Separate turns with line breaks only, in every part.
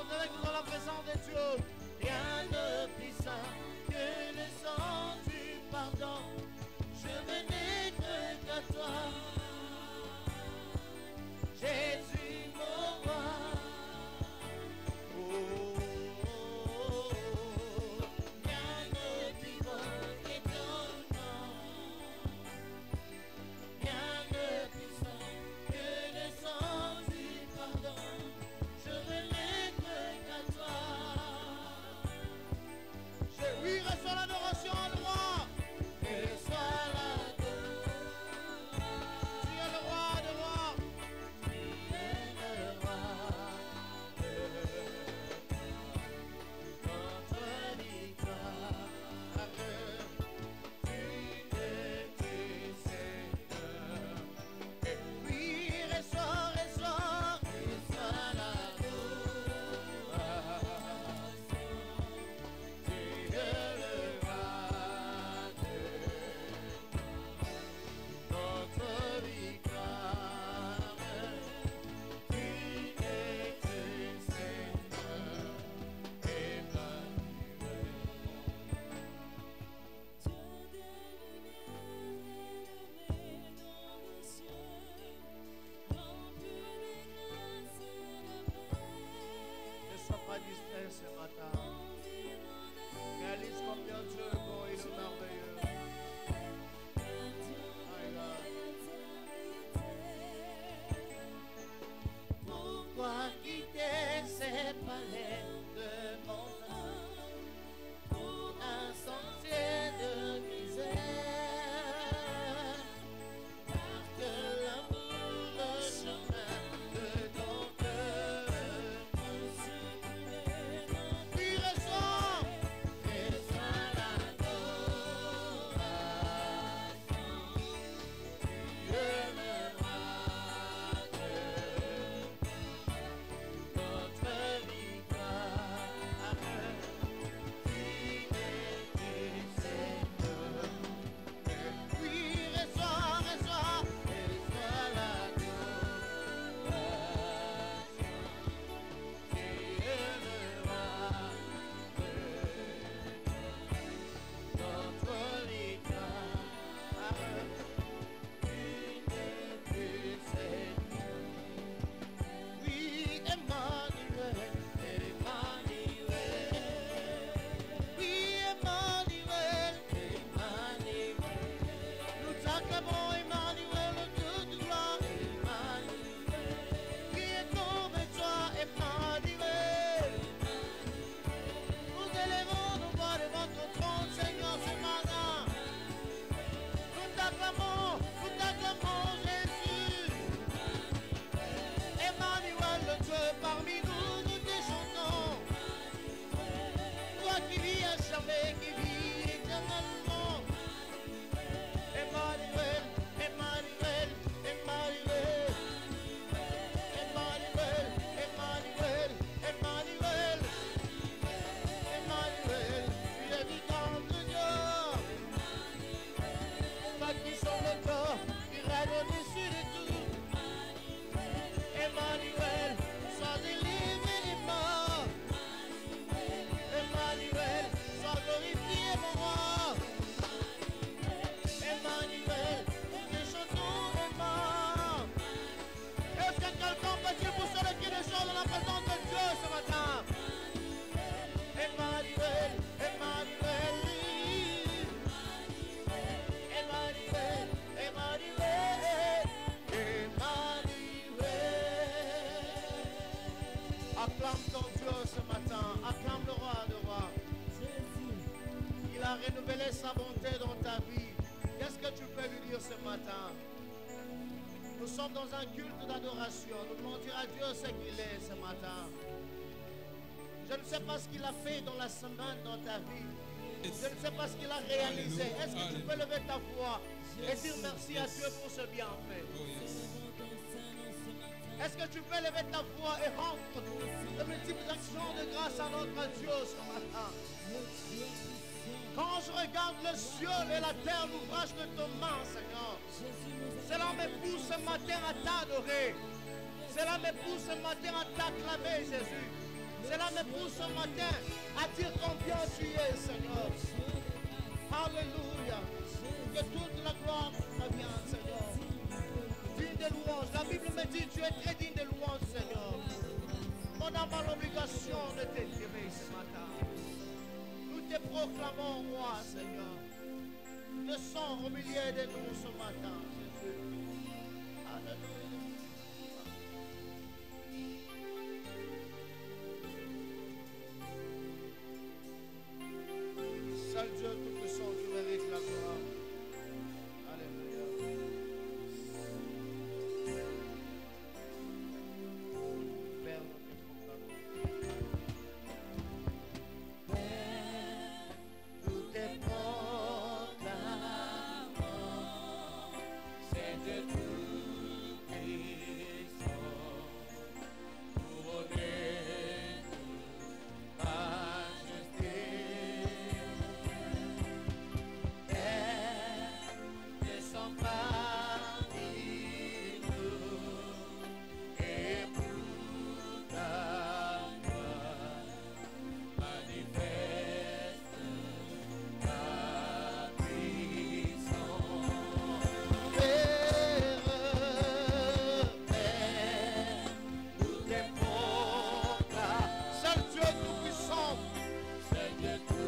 chantons avec nous dans la présence de Dieu. Rien de plus saint que le sang du pardon. Je venais qu'à toi, Jésus mon roi. Oh, oh, oh, rien de plus beau que ton nom. Rien de plus saint que le sang du pardon. Je venais qu'à toi. Oui, reçois l'adoration à roi. Reçois l'adoration. Tu es le roi de roi. Tu es le roi de notre victoire. Tu es du Seigneur. Et oui, reçois l'adoration. Distrait ce matin. Réalise combien Dieu est bon et merveilleux. Pourquoi quitter ces palais de mon âme pour un sentier de misère? Parce que l'amour, le chemin de ton cœur. Parmi nous, nous te chantons. Toi qui vis à jamais, qui vis éternellement. Emmanuel, Emmanuel, Emmanuel. Emmanuel, Emmanuel, Emmanuel. Emmanuel, tu es vivant de Dieu. Toi qui sauves le corps, qui règne au-dessus de tout. Emmanuel. Délivré des morts. Emmanuel, sois glorifié mon roi. Emmanuel, nous chantons les morts. Est-ce que quelqu'un peut dire pour ceux qui ne chantent dans la présence de Dieu ce matin? Emmanuel, Emmanuel, Emmanuel, Emmanuel, Emmanuel. Acclame ton Dieu ce matin, acclame le roi de rois. Il a renouvelé sa bonté dans ta vie. Qu'est-ce que tu peux lui dire ce matin? Nous sommes dans un culte d'adoration. Nous devons dire à Dieu ce qu'il est ce matin. Je ne sais pas ce qu'il a fait dans la semaine dans ta vie. Je ne sais pas ce qu'il a réalisé. Est-ce que tu peux lever ta voix et dire merci à Dieu pour ce bienfait? Est-ce que tu peux lever ta voix et rendre de multiples actions de grâce à notre Dieu ce matin? Quand je regarde le ciel et la terre, l'ouvrage de ton main, Seigneur, cela me pousse ce matin à t'adorer. Cela me pousse ce matin à t'acclamer, Jésus. Cela me pousse ce matin à dire combien tu es, Seigneur. Alléluia. Que toute la gloire te revienne, Seigneur. Digne de louange. La Bible me dit tu es très digne de louange, Seigneur. On n'a pas l'obligation de t'étirer ce matin. Nous te proclamons, roi, Seigneur. Descends au milieu de nous ce matin, Jésus. Alléluia. Seul Dieu Tout-Puissant, tu mérites la gloire. Alléluia. Père, nous te proclamons. C'est de tout puissant. Couronné de majesté. Descends parmi nous et pour ta gloire manifeste ta puissance. Père, nous te proclamons. Seul Dieu Tout-Puissant, seul Dieu Tout-Puissant.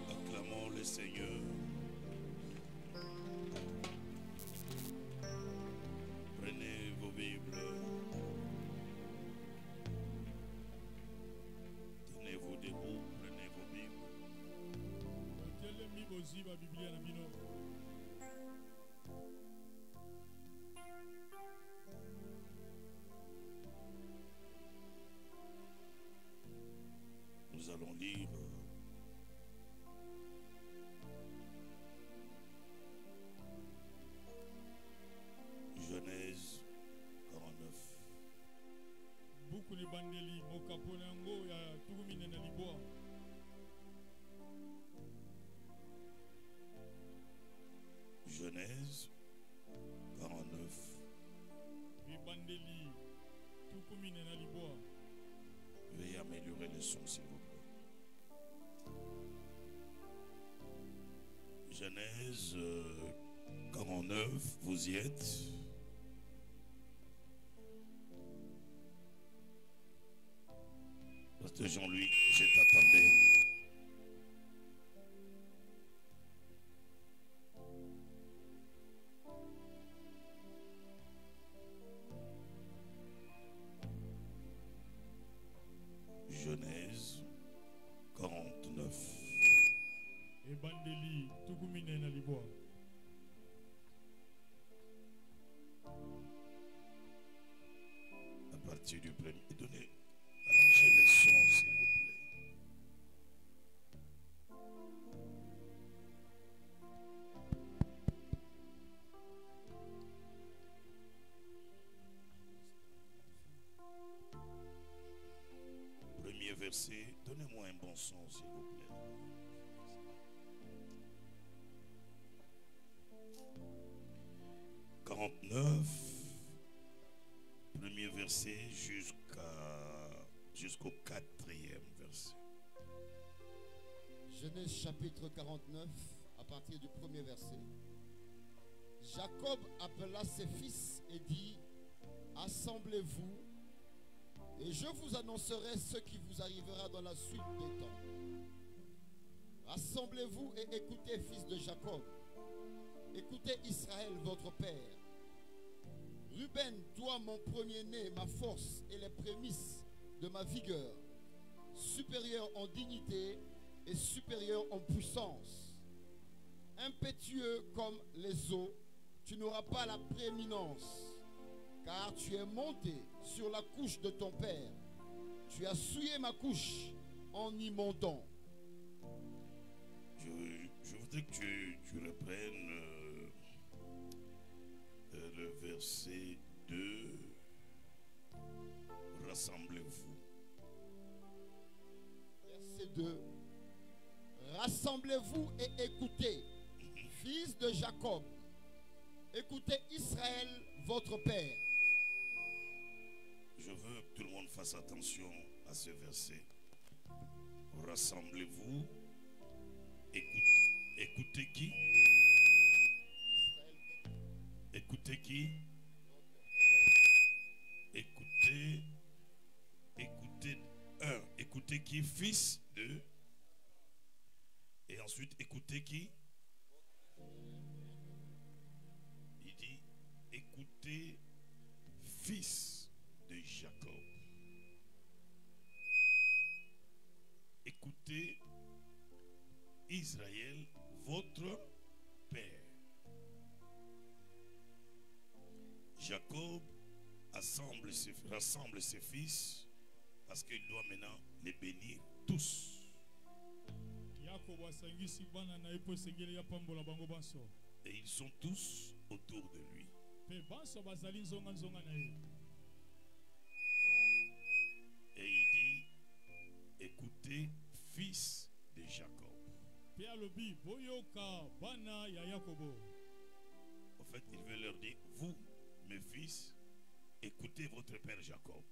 Acclamons le Seigneur. Prenez vos Bibles. Tenez-vous debout, prenez vos Bibles. Nous allons lire Genèse 49.
Buku ni bandeli mokapona yango ya tukumine na libwa.
Genèse 49.
Bandeli tukumine na libwa.
Veuillez améliorer le son, s'il vous plaît. Genèse 49, vous y êtes. Pasteur Jean-Louis, je t'attendais. Genèse 49.
Et bandeli tukumine na libwa.
À partir du premier, donnez, arrangez les sons, s'il vous plaît. Premier verset, donnez-moi un bon son, s'il vous plaît. « 49, premier verset jusqu'au 4e verset.
Genèse chapitre 49, à partir du premier verset Jacob appela ses fils et dit, assemblez-vous, et je vous annoncerai ce qui vous arrivera dans la suite des temps. Rassemblez-vous et écoutez, fils de Jacob. Écoutez Israël, votre père. Ruben, toi mon premier-né, ma force et les prémices de ma vigueur, supérieur en dignité et supérieur en puissance. Impétueux comme les eaux, tu n'auras pas la prééminence, car tu es monté sur la couche de ton père. Tu as souillé ma couche en y montant.
Je voudrais que tu reprennes le verset 2. Rassemblez-vous.
Verset 2. Rassemblez-vous et écoutez, fils de Jacob. Écoutez Israël, votre père.
Je veux que tout le monde fasse attention à ce verset. Rassemblez-vous. Écoutez qui? Écoutez qui? Écoutez un. Écoutez qui? Fils de. Et ensuite, écoutez qui? Il dit, écoutez fils de Jacob. Écoutez Israël, votre père. Jacob rassemble ses fils parce qu'il doit maintenant les bénir tous. Et ils sont tous autour de lui. Et il dit, écoutez, fils de Jacob. En fait, il veut leur dire, vous, mes fils, écoutez votre père Jacob.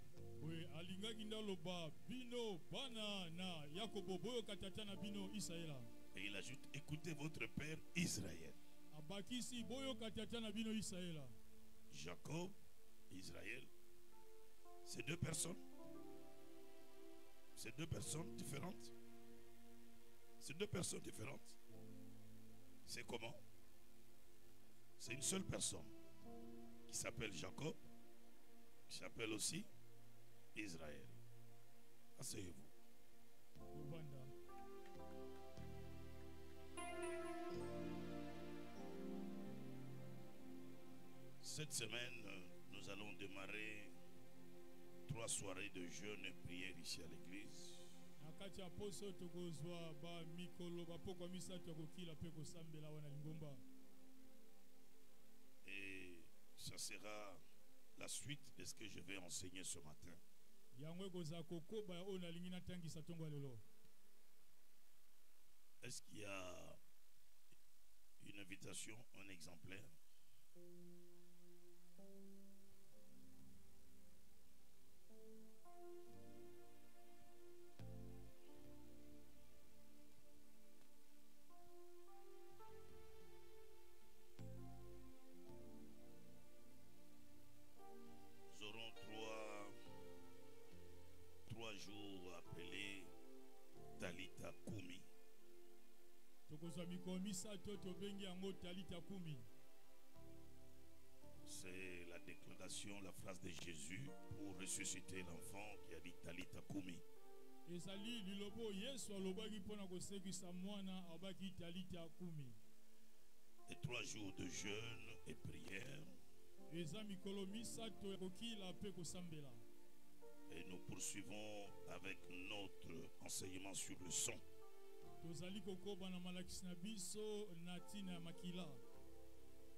Et il ajoute, écoutez votre père Israël. Jacob, Israël, c'est deux personnes. C'est deux personnes différentes. C'est deux personnes différentes. C'est comment? C'est une seule personne qui s'appelle Jacob, qui s'appelle aussi Israël. Asseyez-vous. Cette semaine, nous allons démarrer 3 soirées de jeûne et prière ici à l'église. Et ça sera la suite de ce que je vais enseigner ce matin. Est-ce qu'il y a une invitation, un exemplaire? Nous aurons trois jours appelés Talita Kumi. C'est la déclaration, la phrase de Jésus pour ressusciter l'enfant qui a dit Talita Kumi. Et 3 jours de jeûne et prière. Et nous poursuivons avec notre enseignement sur le son.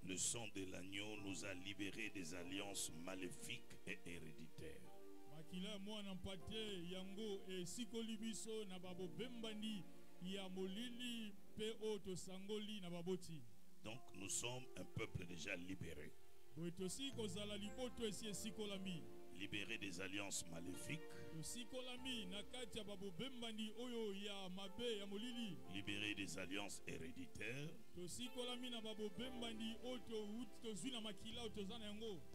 Le sang de l'agneau nous a libérés des alliances maléfiques et héréditaires. Donc nous sommes un peuple déjà libéré. Libéré des alliances maléfiques. Libéré des alliances héréditaires.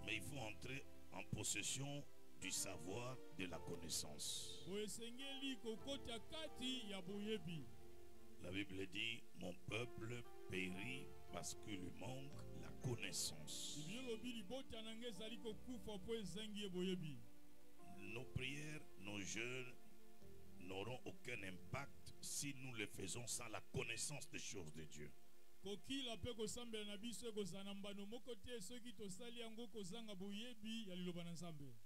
Mais il faut entrer en possession du savoir, de la connaissance. La Bible dit, mon peuple périt parce qu'il lui manque la connaissance. Nos prières, nos jeûnes n'auront aucun impact si nous les faisons sans la connaissance des choses de Dieu.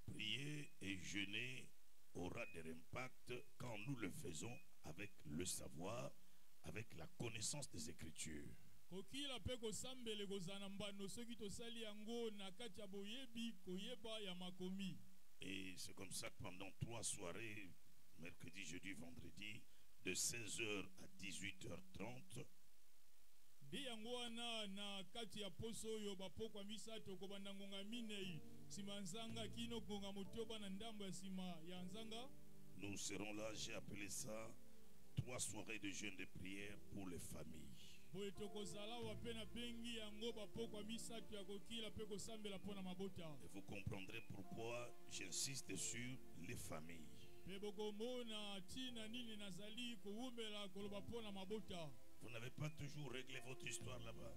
Prier et jeûner aura des impacts quand nous le faisons avec le savoir, avec la connaissance des Écritures. Et c'est comme ça que pendant 3 soirées, mercredi, jeudi, vendredi, de 16h à 18h30, nous serons là, j'ai appelé ça 3 soirées de jeûne de prière pour les familles. Et vous comprendrez pourquoi j'insiste sur les familles. Vous n'avez pas toujours réglé votre histoire là-bas.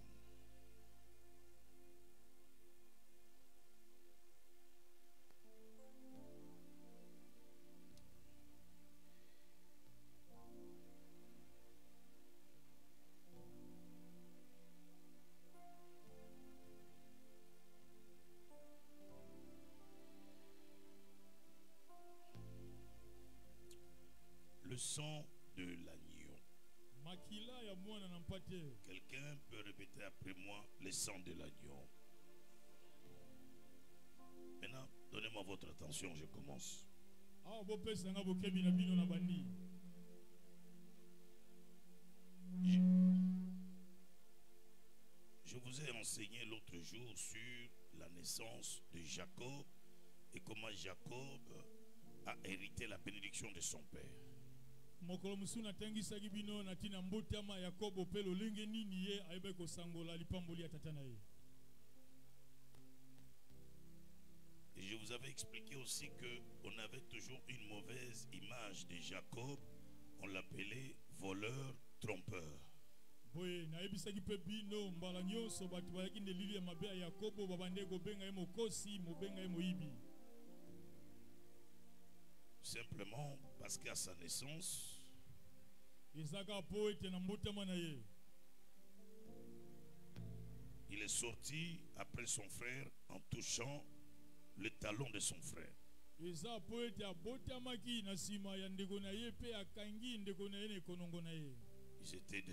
Le sang de l'agneau. Quelqu'un peut répéter après moi, le sang de l'agneau. Maintenant, donnez-moi votre attention, je commence. Je vous ai enseigné l'autre jour sur la naissance de Jacob et comment Jacob a hérité la bénédiction de son père. Et je vous avais expliqué aussi qu'on avait toujours une mauvaise image de Jacob. On l'appelait voleur, trompeur. Simplement parce qu'à sa naissance, il est sorti après son frère en touchant le talon de son frère. Ils étaient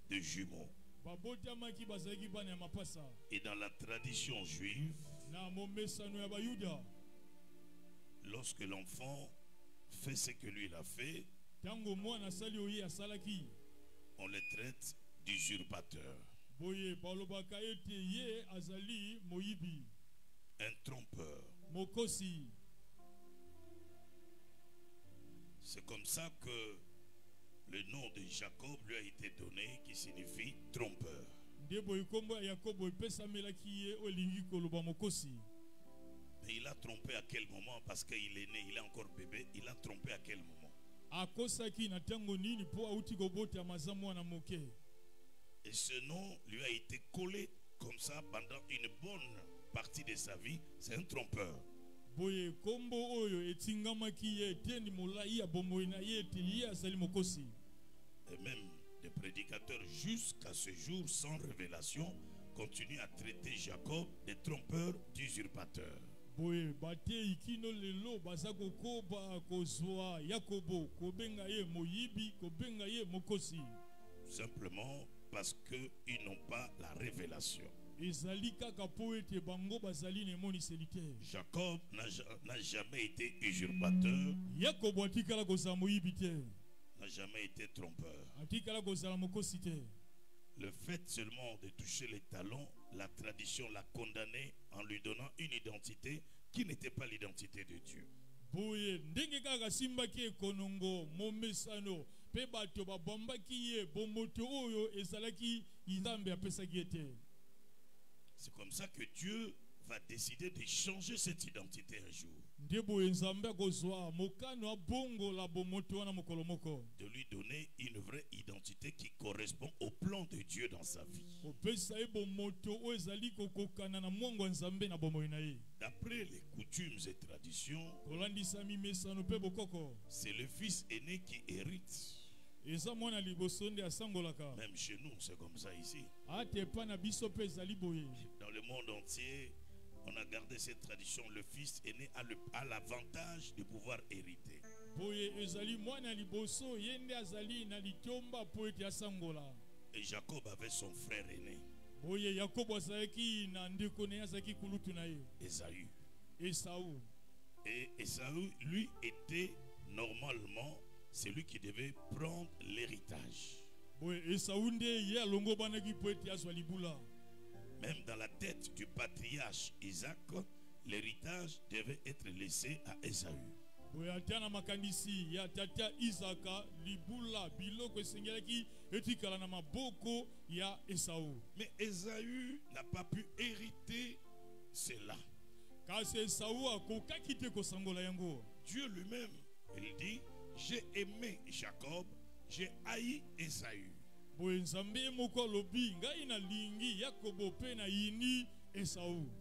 des jumeaux. Et dans la tradition juive, lorsque l'enfant fait ce que lui il a fait, on le traite d'usurpateur, un trompeur. C'est comme ça que le nom de Jacob lui a été donné, qui signifie trompeur. Mais il a trompé à quel moment? Parce qu'il est né, il est encore bébé. Il a trompé à quel moment? Et ce nom lui a été collé comme ça pendant une bonne partie de sa vie. C'est un trompeur. Et même des prédicateurs jusqu'à ce jour sans révélation continuent à traiter Jacob de trompeur, d'usurpateur. Simplement parce qu'ils n'ont pas la révélation. Jacob n'a jamais été usurpateur, n'a jamais été trompeur. Le fait seulement de toucher les talons, la tradition l'a condamné en lui donnant une identité qui n'était pas l'identité de Dieu. C'est comme ça que Dieu va décider de changer cette identité un jour. De lui donner une vraie identité qui correspond au plan de Dieu dans sa vie. D'après les coutumes et traditions, c'est le fils aîné qui hérite. Même chez nous, c'est comme ça ici. Dans le monde entier, on a gardé cette tradition. Le fils aîné a l'avantage de pouvoir hériter. Et Jacob avait son frère aîné, Ésaü. Et Ésaü, lui, était normalement celui qui devait prendre l'héritage. Même dans la tête du patriarche Isaac, l'héritage devait être laissé à Ésaü. Mais Ésaü n'a pas pu hériter cela. Dieu lui-même, il dit: j'ai aimé Jacob, j'ai haï Ésaü.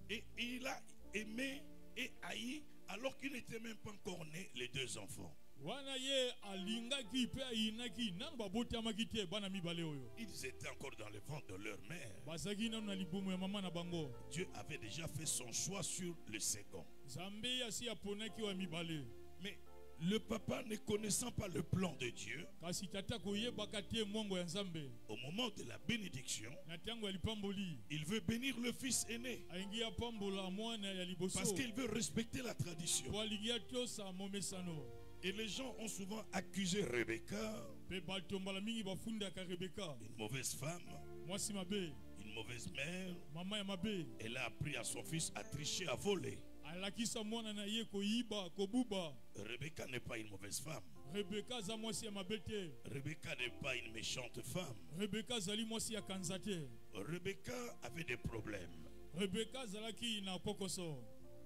Et il a aimé et haï alors qu'il n'était même pas encore né, les deux enfants. Ils étaient encore dans le ventre de leur mère. Dieu avait déjà fait son choix sur le second. Mais le papa, ne connaissant pas le plan de Dieu, au moment de la bénédiction, il veut bénir le fils aîné parce qu'il veut respecter la tradition. Et les gens ont souvent accusé Rebecca, une mauvaise femme, une mauvaise mère. Elle a appris à son fils à tricher, à voler. Rebecca n'est pas une mauvaise femme. Rebecca n'est pas une méchante femme. Rebecca avait des problèmes.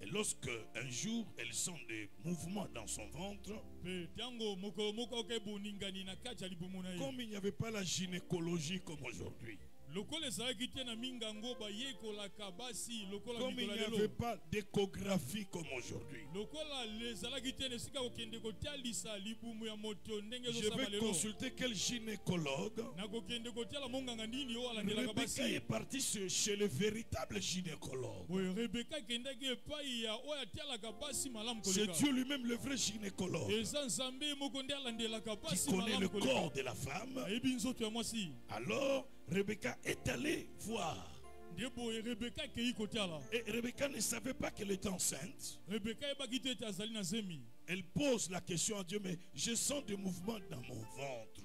Et lorsque un jour elle sent des mouvements dans son ventre, comme il n'y avait pas la gynécologie comme aujourd'hui, comme il n'y avait pas d'échographie comme aujourd'hui, je vais consulter quel gynécologue. Rebecca est partie chez le véritable gynécologue. C'est Dieu lui-même, le vrai gynécologue, qui connaît le corps de la femme. Alors Rebecca est allée voir. Et Rebecca ne savait pas qu'elle était enceinte. Elle pose la question à Dieu: mais je sens des mouvements dans mon ventre.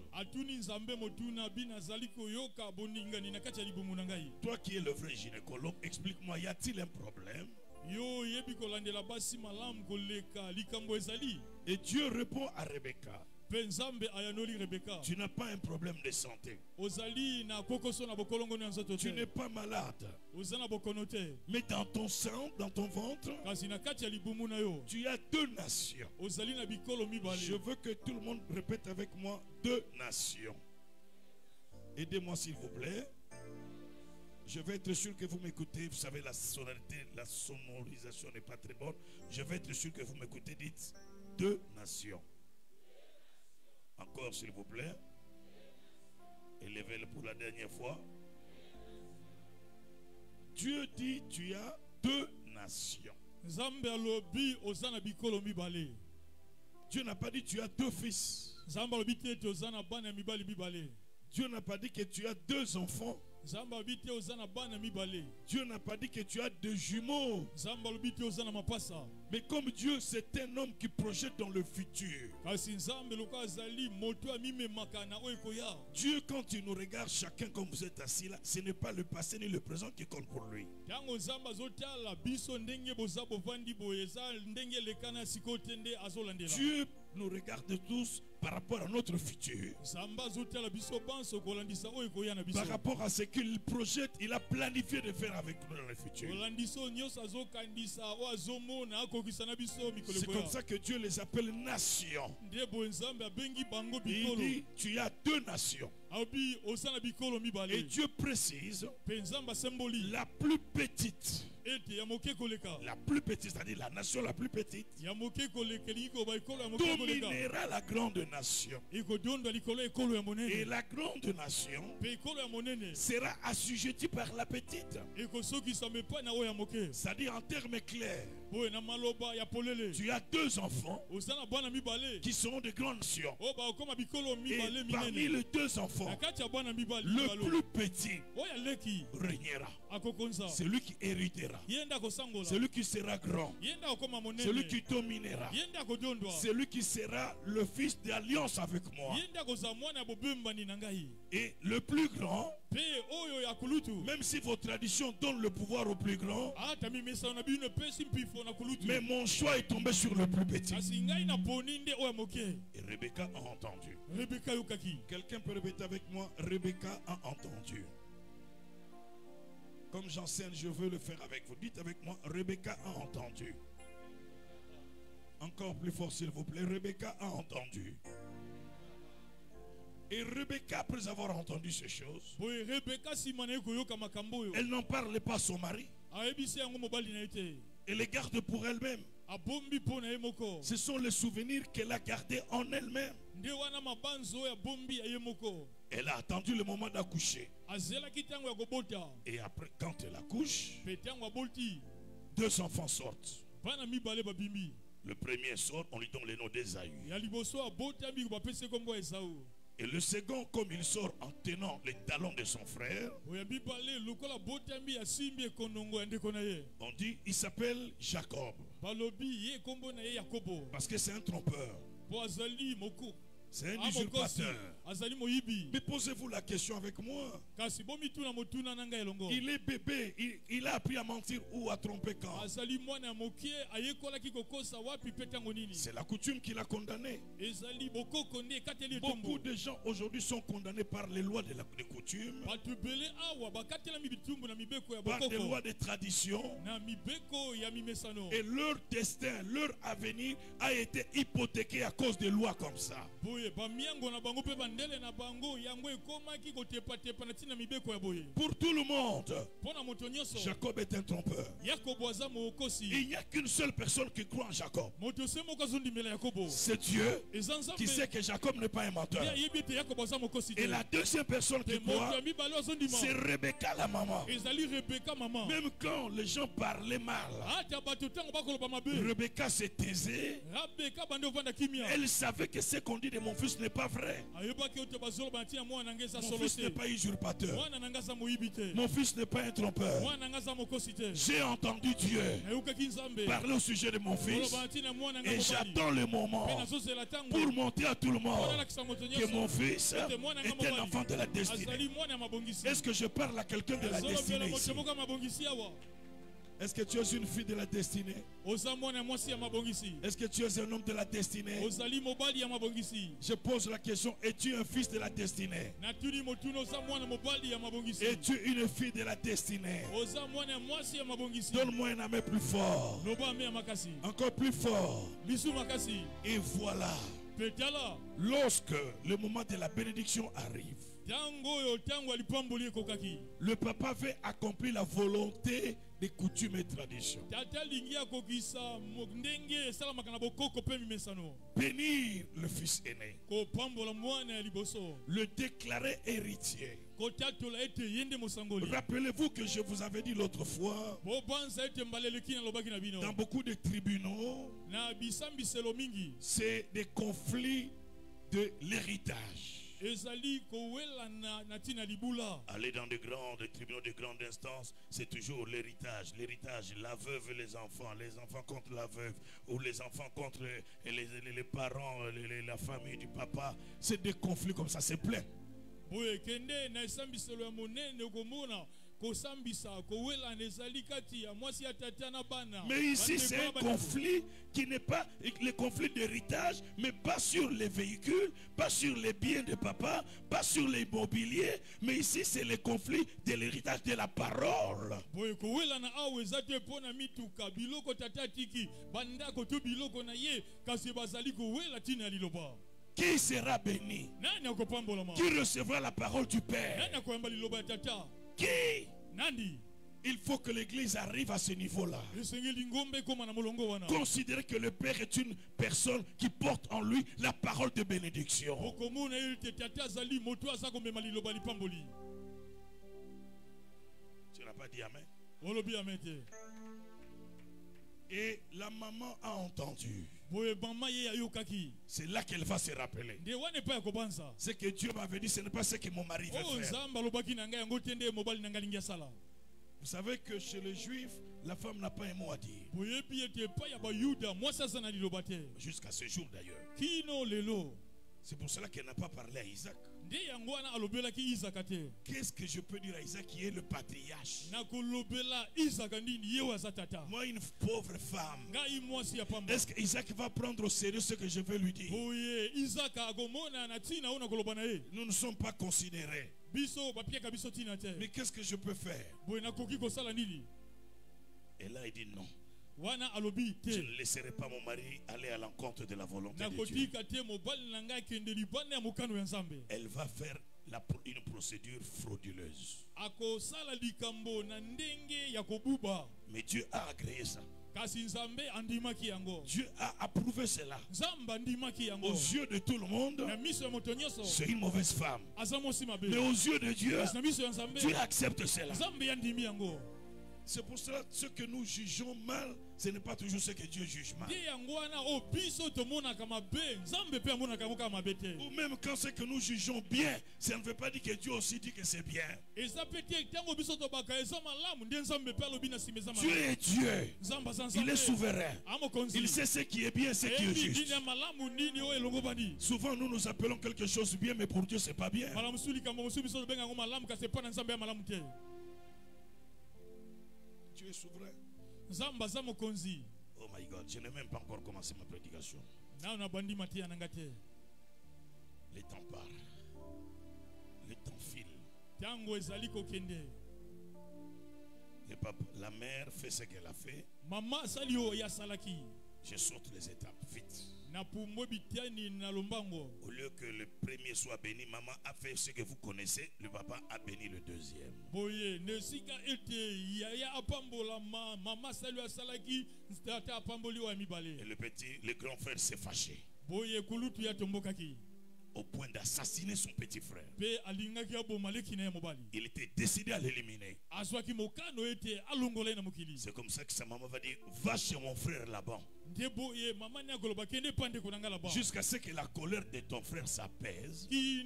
Toi qui es le vrai gynécologue, explique-moi, y a-t-il un problème? Et Dieu répond à Rebecca: tu n'as pas un problème de santé. Tu n'es pas malade. Mais dans ton sang, dans ton ventre, tu as deux nations. Je veux que tout le monde répète avec moi: deux nations. Aidez-moi s'il vous plaît. Je vais être sûr que vous m'écoutez. Vous savez, la sonorisation n'est pas très bonne. Je vais être sûr que vous m'écoutez. Dites: deux nations. Encore s'il vous plaît. Élevez-le pour la dernière fois. Dieu dit: tu as deux nations. Dieu n'a pas dit tu as deux fils. Dieu n'a pas dit que tu as deux enfants. Dieu n'a pas dit que tu as deux jumeaux. Mais comme Dieu, c'est un homme qui projette dans le futur. Dieu, quand il nous regarde chacun comme vous êtes assis là, ce n'est pas le passé ni le présent qui compte pour lui. Dieu nous regarde tous par rapport à notre futur, par rapport à ce qu'il projette, il a planifié de faire avec nous dans le futur. C'est comme ça que Dieu les appelle nations. Il dit, tu as deux nations. Et Dieu précise, la plus petite. La plus petite, c'est-à-dire la nation la plus petite, dominera la grande nation. Et la grande nation sera assujettie par la petite. C'est-à-dire en termes clairs, tu as deux enfants qui seront de grandes nations. Et parmi les deux enfants, le plus petit régnera. C'est lui qui héritera. C'est lui qui sera grand. C'est lui qui dominera. C'est lui qui sera le fils d'alliance avec moi. Et le plus grand, même si vos traditions donnent le pouvoir au plus grand, mais mon choix est tombé sur le plus petit. Et Rebecca a entendu. Quelqu'un peut répéter avec moi, Rebecca a entendu. Comme j'enseigne, je veux le faire avec vous. Dites avec moi, Rebecca a entendu. Encore plus fort s'il vous plaît, Rebecca a entendu. Et Rebecca, après avoir entendu ces choses, elle n'en parlait pas à son mari. Elle les garde pour elle-même. Ce sont les souvenirs qu'elle a gardés en elle-même. Elle a attendu le moment d'accoucher. Et après, quand elle accouche, deux enfants sortent. Le premier sort, on lui donne le nom d'Ésaü. Et le second, comme il sort en tenant les talons de son frère, on dit, il s'appelle Jacob. Parce que c'est un trompeur. C'est un usurpateur. Mais posez-vous la question avec moi. Il est bébé. Il a appris à mentir ou à tromper quand? C'est la coutume qui l'a condamné. Beaucoup de gens aujourd'hui sont condamnés par les lois de coutume, par des lois de tradition. Et leur destin, leur avenir a été hypothéqué à cause des lois comme ça. Pour tout le monde, Jacob est un trompeur. Il n'y a qu'une seule personne qui croit en Jacob. C'est Dieu qui sait que Jacob n'est pas un menteur. Et la deuxième personne qui croit, c'est Rebecca la maman. Même quand les gens parlaient mal, Rebecca s'est taisée. Elle savait que ce qu'on dit de mon fils n'est pas vrai. Mon fils n'est pas usurpateur. Mon fils n'est pas un trompeur. J'ai entendu Dieu parler au sujet de mon fils. Et j'attends le moment pour montrer à tout le monde que mon fils est un enfant de la destinée. Est-ce que je parle à quelqu'un de la destinée ici? Est-ce que tu es une fille de la destinée? Est-ce que tu es un homme de la destinée? Je pose la question, es-tu un fils de la destinée? Es-tu une fille de la destinée? Donne-moi un amen plus fort. Encore plus fort. Et voilà, lorsque le moment de la bénédiction arrive, le papa veut accomplir la volonté des coutumes et traditions. Bénir le fils aîné. Le déclarer héritier. Rappelez-vous que je vous avais dit l'autre fois, dans beaucoup de tribunaux, c'est des conflits de l'héritage. Aller dans de grandes tribunaux de grande instance, c'est toujours l'héritage. L'héritage, la veuve et les enfants contre la veuve, ou les enfants contre les parents, la famille du papa. C'est des conflits comme ça, c'est plein. Mais ici, c'est un conflit qui n'est pas le conflit d'héritage, mais pas sur les véhicules, pas sur les biens de papa, pas sur l'immobilier, mais ici, c'est le conflit de l'héritage de la parole. Qui sera béni? Qui recevra la parole du Père? Qui? Il faut que l'église arrive à ce niveau-là. Considérez que le Père est une personne qui porte en lui la parole de bénédiction. Tu n'as pas dit amen? Et la maman a entendu. C'est là qu'elle va se rappeler. Ce que Dieu m'avait dit, ce n'est pas ce que mon mari veut faire. Vous savez que chez les Juifs, la femme n'a pas un mot à dire. Jusqu'à ce jour d'ailleurs. C'est pour cela qu'elle n'a pas parlé à Isaac. Qu'est-ce que je peux dire à Isaac qui est le patriarche? Moi, une pauvre femme. Est-ce qu'Isaac va prendre au sérieux ce que je vais lui dire? Nous ne sommes pas considérés. Mais qu'est-ce que je peux faire? Et là, il dit non. Je ne laisserai pas mon mari aller à l'encontre de la volonté de Dieu. Elle va faire une procédure frauduleuse. Mais Dieu a agréé ça. Dieu a approuvé cela. Aux yeux de tout le monde, c'est une mauvaise femme. Mais aux yeux de Dieu, Dieu accepte cela. C'est pour cela que ce que nous jugeons mal, ce n'est pas toujours ce que Dieu juge mal. Ou même quand ce que nous jugeons bien, ça ne veut pas dire que Dieu aussi dit que c'est bien. Dieu est Dieu. Il est souverain. Il sait ce qui est bien et ce qui est juste. Souvent nous nous appelons quelque chose bien, mais pour Dieu ce n'est pas bien. Tu es souverain. Oh my God, je n'ai même pas encore commencé ma prédication. Les temps parlent. Les temps filent. La mère fait ce qu'elle a fait. Je saute les étapes vite. Au lieu que le premier soit béni, maman a fait ce que vous connaissez. Le papa a béni le deuxième. Et le grand frère s'est fâché au point d'assassiner son petit frère. Il était décidé à l'éliminer. C'est comme ça que sa maman va dire: va chez mon frère là-bas. Jusqu'à ce que la colère de ton frère s'apaise, tu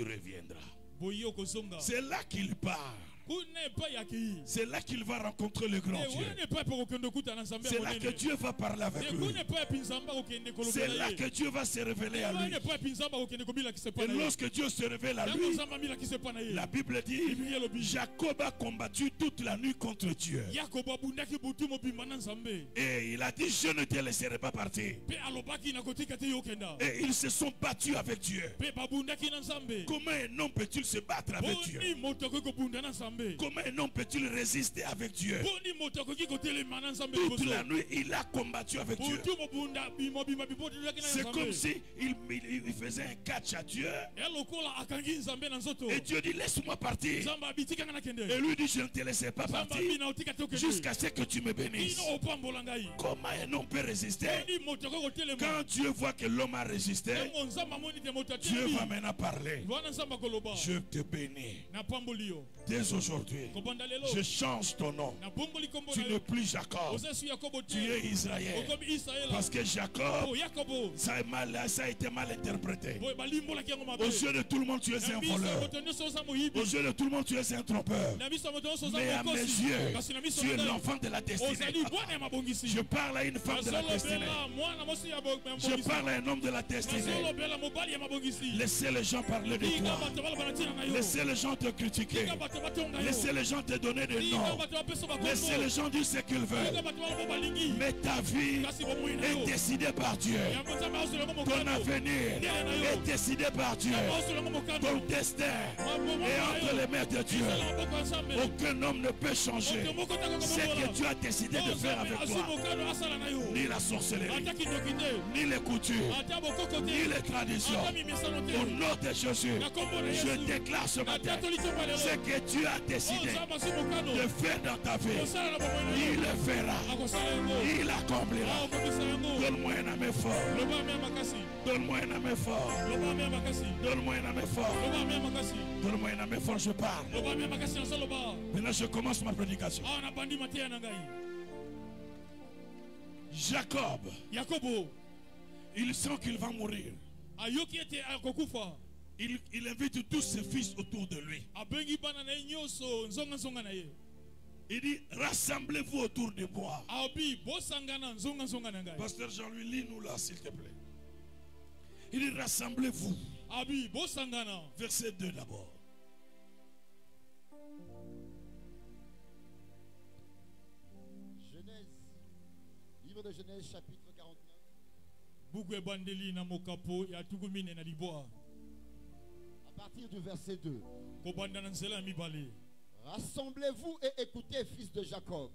reviendras. C'est là qu'il part. C'est là qu'il va rencontrer le grand Dieu. C'est là que Dieu va parler avec lui. C'est là que Dieu va se révéler à lui. Et lorsque Dieu se révèle à lui, la Bible dit: Jacob a combattu toute la nuit contre Dieu. Et il a dit: je ne te laisserai pas partir. Et ils se sont battus avec Dieu. Comment un homme peut-il se battre avec Dieu? Comment un homme peut-il résister avec Dieu? Toute la nuit, il a combattu avec Dieu. C'est comme si il faisait un catch à Dieu. Et Dieu dit: laisse-moi partir. Et lui dit: je ne te laisserai pas partir jusqu'à ce que tu me bénisses. Comment un homme peut résister? Quand Dieu voit que l'homme a résisté, Dieu va maintenant parler: je te bénis. Dès aujourd'hui, d'aujourd'hui, je change ton nom. Tu n'es plus Jacob. Tu es Israël. Parce que Jacob, ça a été mal interprété. Aux yeux de tout le monde, tu es un voleur. Aux yeux de tout le monde, tu es un trompeur. Mais à mes yeux, tu es l'enfant de la destinée. Je parle à une femme de la destinée. Je parle à un homme de la destinée. Laissez les gens parler de toi. Laissez les gens te critiquer. Laissez les gens te donner des noms. Laissez les gens dire ce qu'ils veulent. Mais ta vie est décidée par Dieu. Ton avenir est décidé par Dieu. Ton destin est entre les mains de Dieu. Aucun homme ne peut changer ce que Dieu a décidé de faire avec toi. Ni la sorcellerie, ni les coutumes, ni les traditions. Au nom de Jésus, je déclare ce matin ce que Dieu a décidé de faire dans ta vie. Il le fera. Il accomplira. Donne-moi un amen fort. Donne-moi un amen fort. Donne-moi un amen fort. Donne-moi un amen fort, je parle. Maintenant, je commence ma prédication. Jacob, il sent qu'il va mourir. Il invite tous ses fils autour de lui. Il dit, rassemblez-vous autour de moi. Pasteur Jean-Louis, lis-nous là, s'il te plaît. Il dit, rassemblez-vous. Verset 2 d'abord.
Genèse, livre de Genèse, chapitre 49. À partir du verset 2. Rassemblez-vous et écoutez, fils de Jacob.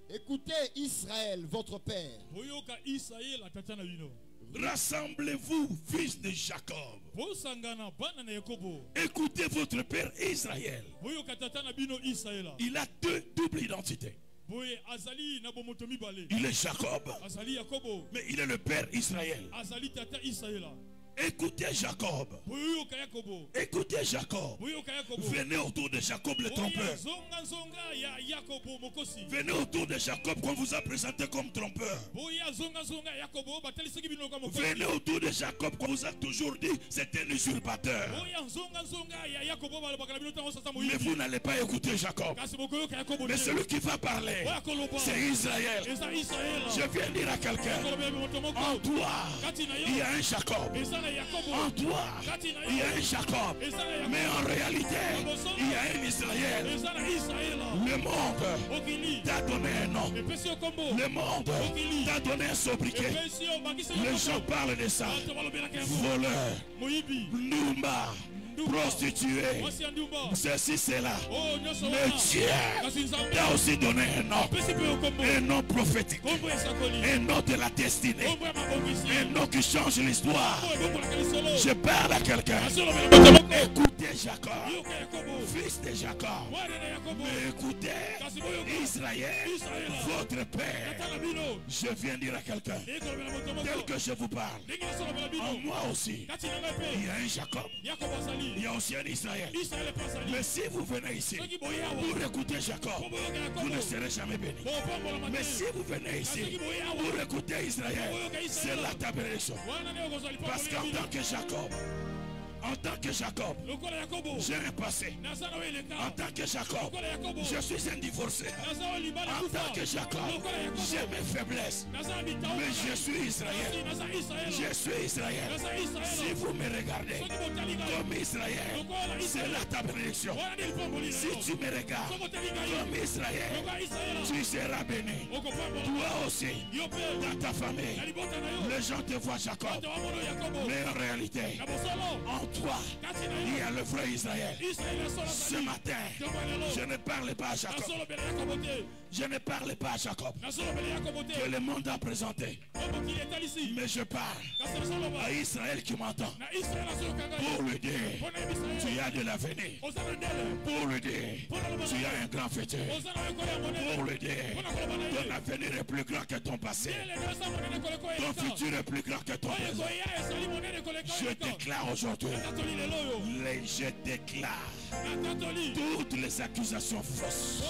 Écoutez Israël, votre père.
Rassemblez-vous, fils de Jacob. Écoutez votre père Israël. Il a deux doubles identités. Il est Jacob, mais il est le père Israël. Écoutez Jacob. Écoutez Jacob. Venez autour de Jacob le trompeur. Venez autour de Jacob qu'on vous a présenté comme trompeur. Venez autour de Jacob qu'on vous a toujours dit c'est un usurpateur. Mais vous n'allez pas écouter Jacob. Mais celui qui va parler, c'est Israël. Je viens dire à quelqu'un, en toi, il y a un Jacob. En toi, il y a un Jacob. Mais en réalité, il y a un Israël. Le monde t'a donné un nom. Le monde t'a donné un sobriquet. Les gens parlent de ça. Voleur, Nouma, prostituée, ceci, cela. Mais Dieu t'a aussi donné un nom prophétique, un nom de la destinée, un nom qui change l'histoire. Je parle à quelqu'un. Écoutez Jacob, fils de Jacob. Écoutez Israël, votre père. Je viens dire à quelqu'un, tel que je vous parle, en moi aussi, il y a un Jacob. Il y a aussi un Israël. Mais si vous venez ici pour écouter Jacob, vous ne serez jamais béni. Mais si vous venez ici pour écouter Israël, c'est là ta bénédiction. Parce qu'en tant que Jacob, j'ai un passé. En tant que Jacob, je suis un divorcé. En tant que Jacob, j'ai mes faiblesses. Mais je suis Israël. Je suis Israël. Si vous me regardez comme Israël, c'est là ta bénédiction. Si tu me regardes comme Israël, tu seras béni. Toi aussi, dans ta famille, les gens te voient Jacob. Mais en réalité, en toi, il y a le vrai Israël. Ce matin, je ne parle pas à Jacob. Je ne parle pas à Jacob que le monde a présenté. Mais je parle à Israël qui m'entend pour lui dire tu as de l'avenir. Pour lui dire Tu as un grand futur. Pour le dire, ton avenir est plus grand que ton passé. Ton futur est plus grand que ton présent. Je déclare aujourd'hui, je déclare toutes les accusations fausses,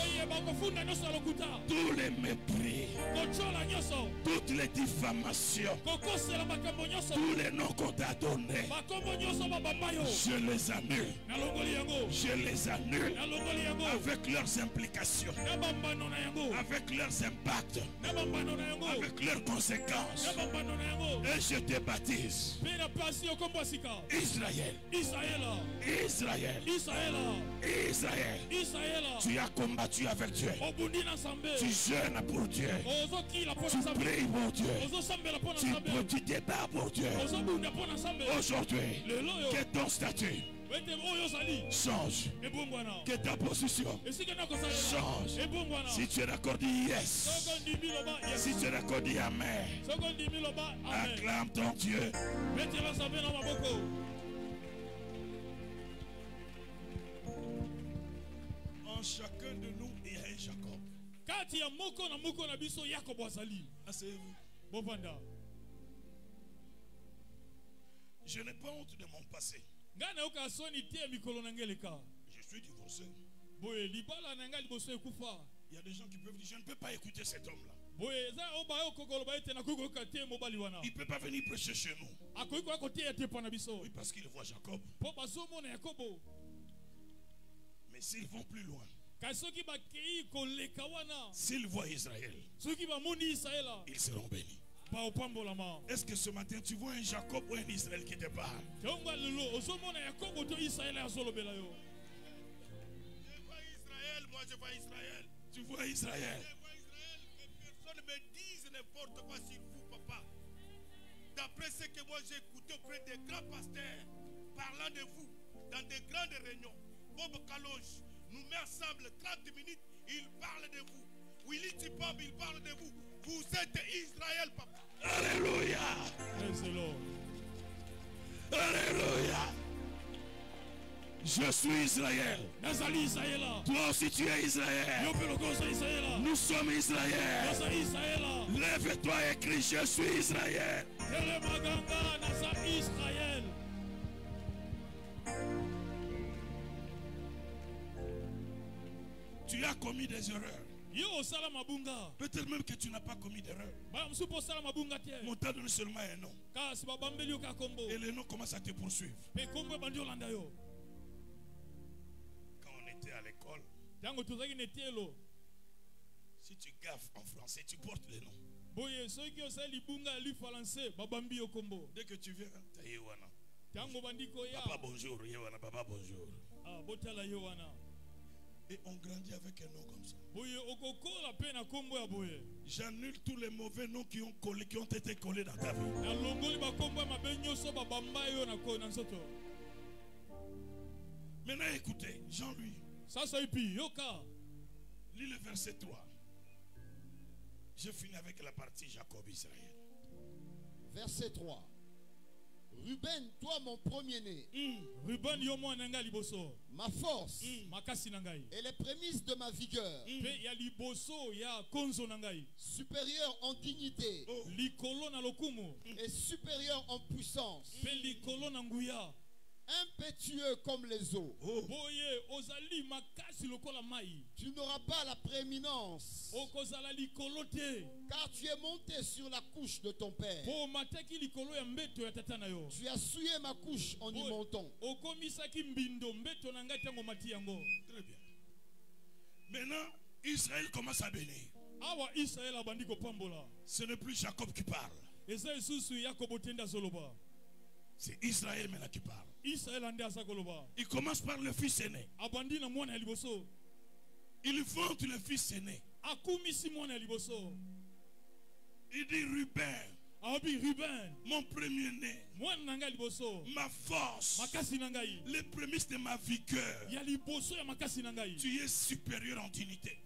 tous les mépris, toutes les diffamations, tous les noms qu'on t'a donnés, je les annule. Je les annule avec leurs implications, avec leurs impacts, avec leurs conséquences. Et je te baptise Israël. Israël. Israël. Tu as combattu avec Dieu. Tu jeûnes pour Dieu. Tu pries pour Dieu. Tu débats pour Dieu. Aujourd'hui, que ton statut change, que ta position change. Si tu es d'accord, dis yes. Si tu es d'accord, dis amen. Acclame ton Dieu. En chacun de nous, il y a un Jacob. Asseyez-vous. Je n'ai pas honte de mon passé. Je suis divorcé. Il y a des gens qui peuvent dire, je ne peux pas écouter cet homme-là. Il ne peut pas venir prêcher chez nous. Oui, parce qu'il voit Jacob. Mais s'ils vont plus loin, s'ils voient Israël, ils seront bénis. Est-ce que ce matin tu vois un Jacob ou un Israël qui te parle? Je vois Israël, moi je vois Israël. Tu vois Israël. Personne me dise n'importe quoi sur vous, papa. D'après ce que moi j'ai écouté auprès des grands pasteurs parlant de vous dans des grandes réunions, Bob Kaloche nous met ensemble 30 minutes, il parle de vous. Willy Tipam, il parle de vous. Vous êtes Israël, papa. Alléluia. Alléluia. Je suis Israël. Toi aussi tu es Israël. Nous sommes Israël. Lève-toi et crie, je suis Israël. Tu as commis des erreurs. Peut-être même que tu n'as pas commis d'erreur. On t'a donné seulement un nom. Et le nom commence à te poursuivre. Quand on était à l'école, si tu gaffes en français, tu portes le nom. Dès que tu viens, tu es Yewana. Papa bonjour, Yewana, papa bonjour. Et on grandit avec un nom comme ça. J'annule tous les mauvais noms qui ont été collés dans ta vie. Maintenant écoutez, Jean-Louis. Lis le verset 3. Je finis avec la partie Jacob Israël.
Verset 3. Ruben, toi mon premier-né, ma force et les prémices de ma vigueur, supérieur en dignité et supérieur en puissance, impétueux comme les eaux. Tu n'auras pas la prééminence, car tu es monté sur la couche de ton père. Tu as souillé ma couche en y montant.
Très bien. Maintenant, Israël commence à bénir. Ce n'est plus Jacob qui parle. C'est Israël maintenant qui parle. Il commence par le fils aîné. Il vante le fils aîné. Il dit Ruben, mon premier-né, ma force, les prémices de ma vigueur. Tu es supérieur en dignité.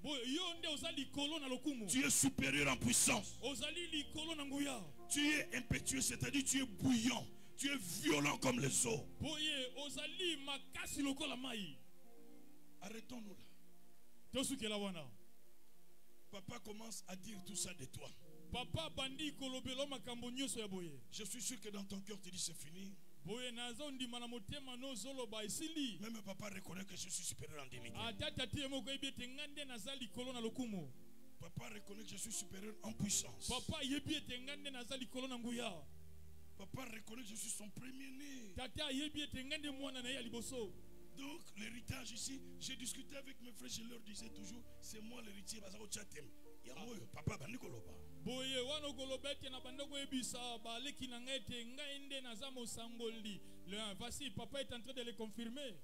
Tu es supérieur en puissance. Tu es impétueux, c'est-à-dire tu es bouillant. Tu es violent comme les eaux. Arrêtons-nous là. Papa commence à dire tout ça de toi.
Papa bandi kolobelo makambo nyoso ya boye.
Je suis sûr que dans ton cœur tu dis c'est fini.
Boye nazo ndima na motema no zoloba isili.
Même papa reconnaît que je suis supérieur en dignité.
Atata tie moko ebiete ngande nazali kolona lokumo.
Papa reconnaît que je suis supérieur en puissance.
Papa yebiete ngande nazali kolona nguya.
Papa reconnaît que je suis son premier-né.
Tata yebiete ngande mwana na ya liboso.
Donc l'héritage ici, j'ai discuté avec mes frères, je leur disais toujours, c'est moi l'héritier parce que chatem. Papa bandi koloba.
Boye wano kolobete na bandoko ebisa ba leki na ngete ngainde na zamo sangoli. Voici papa est en train de le confirmer.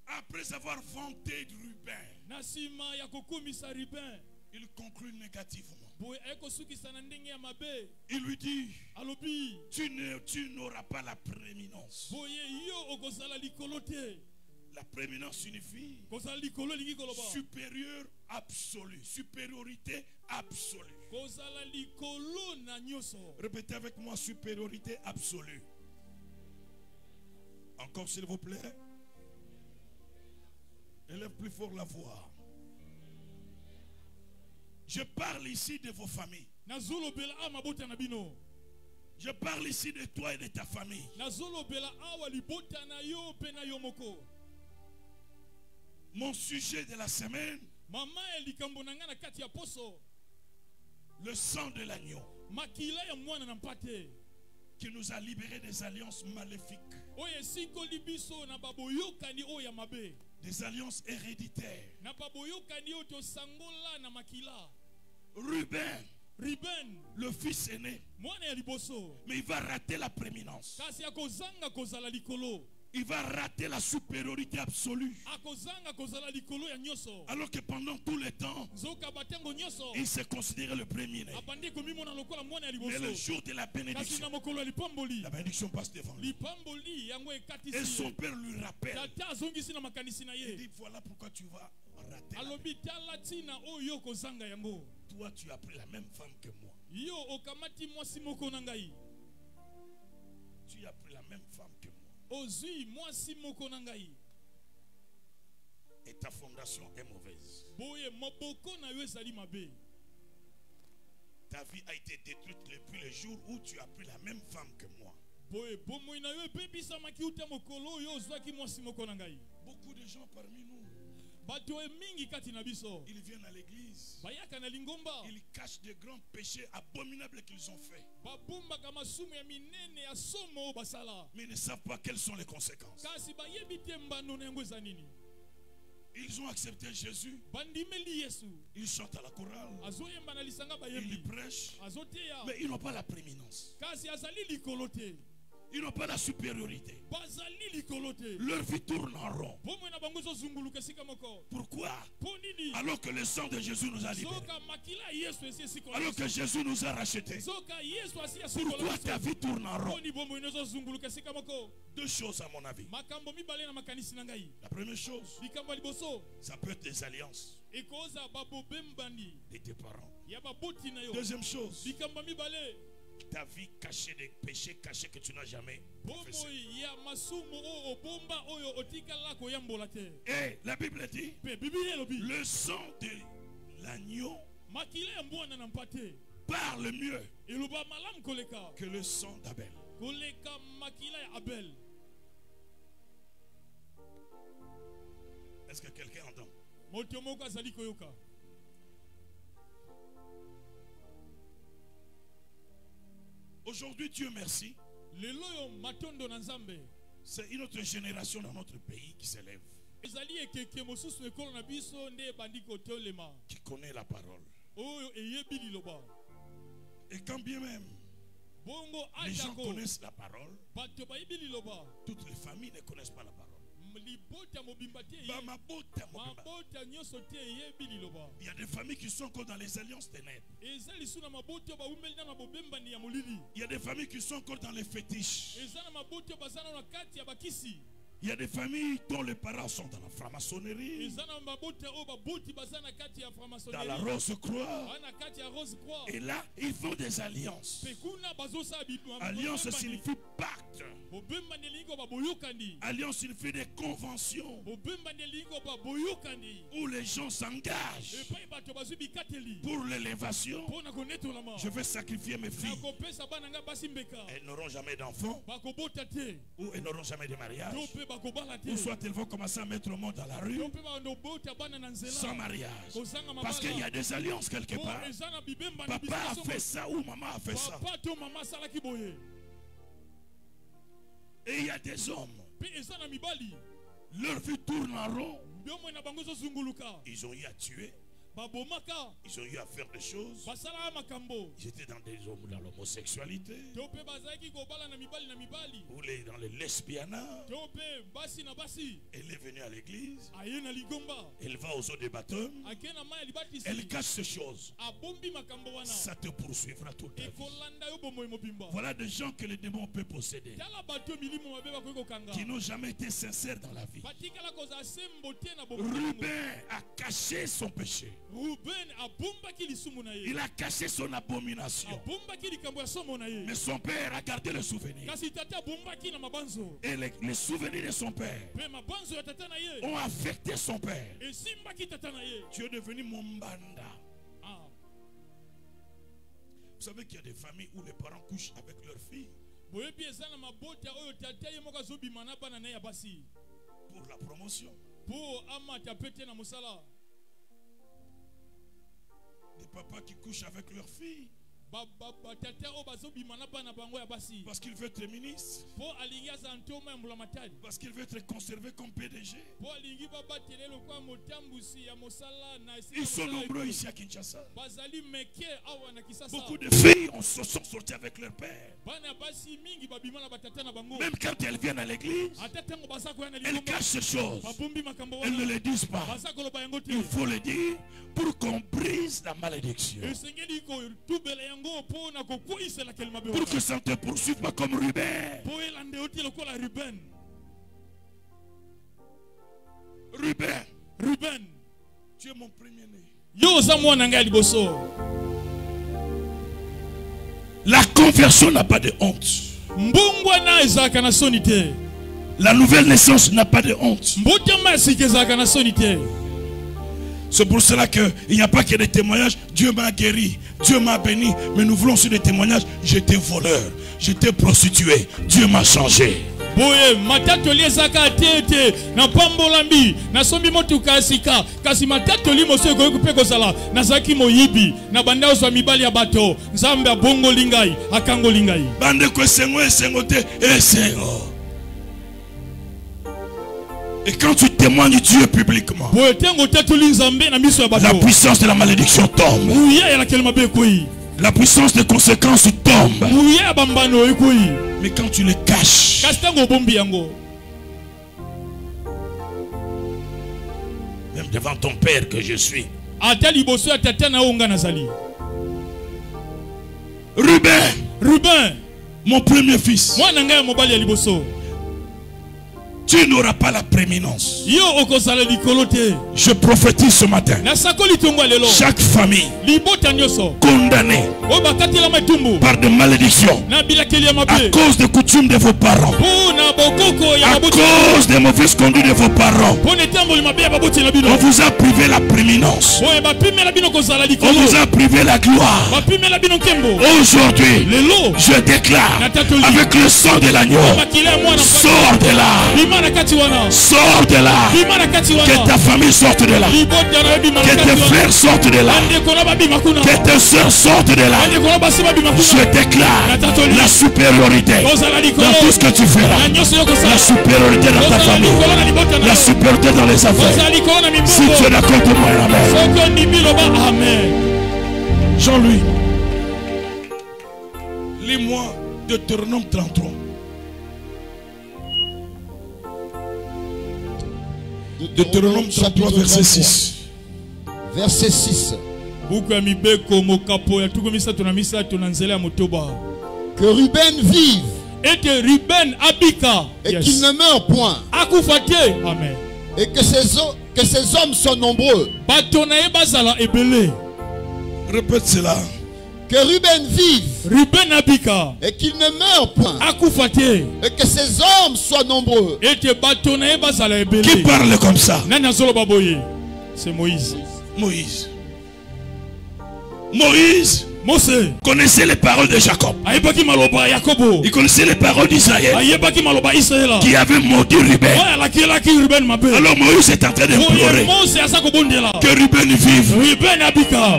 Après avoir vanté de Ruben,
Nasima ya kokumisa Ruben,
il conclut négativement.
Boye eko suki sanandenge ya mabe.
Il lui dit,
alobi,
tu n'auras pas la prééminence.
Boye yo okozala likolote.
La prééminence signifie supérieur absolu, supériorité absolue. Répétez avec moi, supériorité absolue. Encore s'il vous plaît. Élève plus fort la voix. Je parle ici de vos familles. Je parle ici de toi et de ta famille. Mon sujet de la semaine, le sang de l'agneau qui nous a libérés des alliances maléfiques, des alliances héréditaires. Ruben, le fils aîné, mais il va rater la prééminence. Il va rater la supériorité absolue. Alors que pendant tout le temps, il s'est considéré le premier-né. Mais le jour de la bénédiction passe devant lui. Et son père lui rappelle. Il dit, voilà pourquoi tu vas rater la bénédiction. Toi, tu as pris la même femme que moi. Tu as pris la même femme que moi. Et ta fondation est mauvaise. Ta vie a été détruite depuis le jour où tu as pris la même femme que moi. Beaucoup de gens parmi nous, ils viennent à l'église, ils cachent de grands péchés abominables qu'ils ont faits, mais ils ne savent pas quelles sont les conséquences. Ils ont accepté Jésus, ils chantent à la chorale, ils prêchent, mais ils n'ont pas la prééminence. Ils n'ont pas la supériorité. Leur vie tourne en rond. Pourquoi? Alors que le sang de Jésus nous a libérés. Alors que Jésus nous a rachetés. Pourquoi ta vie tourne en rond? Deux choses à mon avis. La première chose, ça peut être des alliances de tes parents. Deuxième chose, ta vie cachée, des péchés cachés que tu n'as jamais confessé. Et la Bible dit, le sang de l'agneau parle mieux que le sang d'Abel. Est-ce que quelqu'un entend? Aujourd'hui, Dieu merci, c'est une autre génération dans notre pays qui s'élève, qui connaît la parole. Et quand bien même les gens connaissent la parole, toutes les familles ne connaissent pas la parole. Il y a des familles qui sont encore dans les alliances ténèbres. Il y a des familles qui sont encore dans les fétiches. Il y a des familles dont les parents sont dans la franc-maçonnerie, dans la Rose-Croix. Et là, ils font des alliances. Alliance signifie pacte. Alliance, il fait des conventions où les gens s'engagent pour l'élévation. Je vais sacrifier mes filles. Elles n'auront jamais d'enfants, ou elles n'auront jamais de mariage, ou soit elles vont commencer à mettre au monde dans la rue sans mariage. Parce qu'il y a des alliances quelque part. Papa a fait ça ou maman a fait ça. Et il y a des hommes, leur vie tourne en rond. Ils ont eu à tuer. Ils ont eu à faire des choses. Ils étaient dans l'homosexualité, ou dans le lesbianat. Elle est venue à l'église. Elle va aux eaux de baptême. Elle cache ces choses. Ça te poursuivra toute ta vie. Voilà des gens que les démons peuvent posséder, qui n'ont jamais été sincères dans la vie. Ruben a caché son péché. Il a caché son abomination. Mais son père a gardé le souvenir. Et les souvenirs de son père ont affecté son père. Tu es devenu mon banda. Vous savez qu'il y a des familles où les parents couchent avec leurs filles pour la promotion. Des papas qui couchent avec leurs filles parce qu'il veut être ministre, parce qu'il veut être conservé comme PDG. Ils sont nombreux ici à Kinshasa. Beaucoup de filles sont sorties avec leur père. Même quand elles viennent à l'église, elles cachent ces choses. Elles ne les disent pas. Il faut le dire pour qu'on brise la malédiction. Pour que ça ne te poursuive pas comme Ruben. Ruben, tu es mon premier-né. La conversion n'a pas de honte. La nouvelle naissance n'a pas de honte. C'est pour cela qu'il n'y a pas que des témoignages. Dieu m'a guéri, Dieu m'a béni. Mais nous voulons aussi des témoignages. J'étais voleur, j'étais prostitué, Dieu m'a changé. Et quand tu témoignes Dieu publiquement, la puissance de la malédiction tombe. La puissance des conséquences tombe. Mais quand tu les caches, même devant ton père que je suis, Ruben, mon premier fils, tu n'auras pas la prééminence. Je prophétise ce matin. Chaque famille condamnée par des malédictions à cause des coutumes de vos parents, à cause des mauvaises conduites de vos parents, on vous a privé la prééminence. On vous a privé la gloire. Aujourd'hui, je déclare avec le sang de l'agneau, sors de là. Sors de là. Que ta famille sorte de là. Que tes frères sortent de là. Que tes soeurs sortent de là. Je déclare la supériorité dans tout ce que tu feras. La supériorité dans ta famille. La supériorité dans les affaires. Si tu es d'accord, dis-moi amen. Jean-Louis, lis-moi Deutéronome 33. Deutéronome 33, verset 6.
Verset 6. Que Ruben vive et qu'il ne meure point.
Amen.
Et que ces hommes soient nombreux.
Répète cela.
Que Ruben vive.
Ruben abika.
Et qu'il ne meure point.
Akufate.
Et que ses hommes soient nombreux.
Qui parle comme ça?
C'est Moïse.
Moïse. Moïse connaissait les paroles de Jacob. Il connaissait les paroles d'Israël qui avait maudit Ruben. Alors Moïse est en train d'implorer que Ruben vive.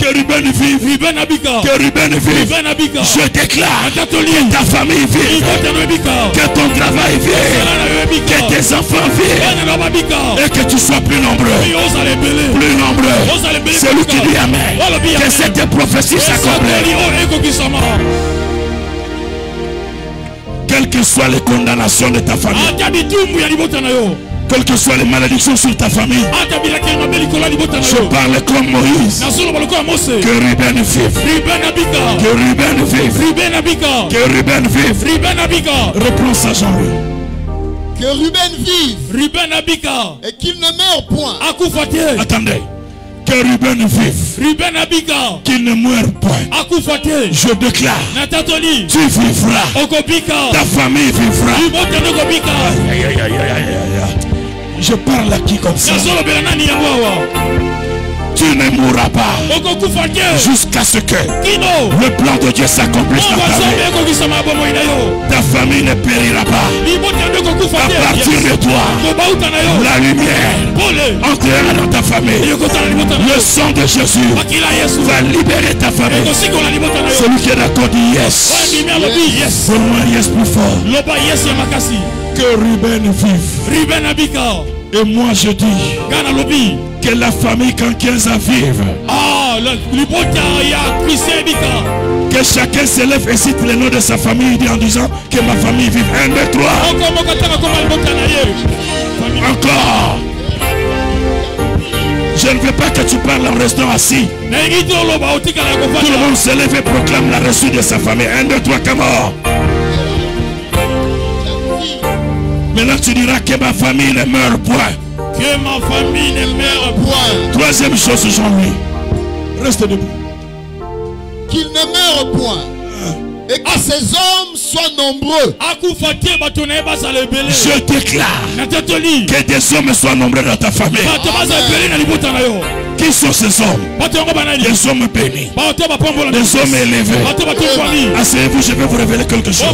Que Ruben vive. Que Ruben vive. Je déclare que ta famille vive. Que ton travail vive. Que tes enfants vivent. Et que tu sois plus nombreux. Plus nombreux. Celui qui dit amen. Que cette prophétie s'accomplisse. Quelles que soient les condamnations de ta famille, quelles que soient les malédictions sur ta famille, je parle comme Moïse. Que Ruben vive. Que Ruben vive. Que Ruben vive. Reprends ça, Jean-Louis.
Que Ruben vive. Et qu'il ne meure point.
Attendez. Que Ruben vive. Qu'il ne meure point. Je déclare. Tu vivras. Ta famille vivra. Aïe, aïe, aïe, aïe, aïe. Je parle à qui comme ça? Tu ne mourras pas jusqu'à ce que le plan de Dieu s'accomplisse dans ta vie. Ta famille ne périra pas. À partir de toi, la lumière entrera dans ta famille. Le sang de Jésus va libérer ta famille. Celui qui est d'accord dit yes. Donne-moi un yes plus fort. Que Ruben vive. Et moi je dis que la famille Kankienza vive. Que chacun se lève et cite le nom de sa famille en disant que ma famille vive. 1, 2, 3. Encore. Je ne veux pas que tu parles en restant assis. Tout le monde se lève et proclame la reçue de sa famille. 1, 2, 3, come on. Maintenant tu diras que ma famille ne meurt point.
Que ma famille ne meurt point.
Troisième chose, Jean-Louis. Reste debout.
Qu'il ne meure point. Et que ces hommes soient nombreux.
Je déclare que des hommes soient nombreux dans ta famille. Qui sont ces hommes? Des hommes bénis. Des hommes élevés. Asseyez-vous, je vais vous révéler quelque chose.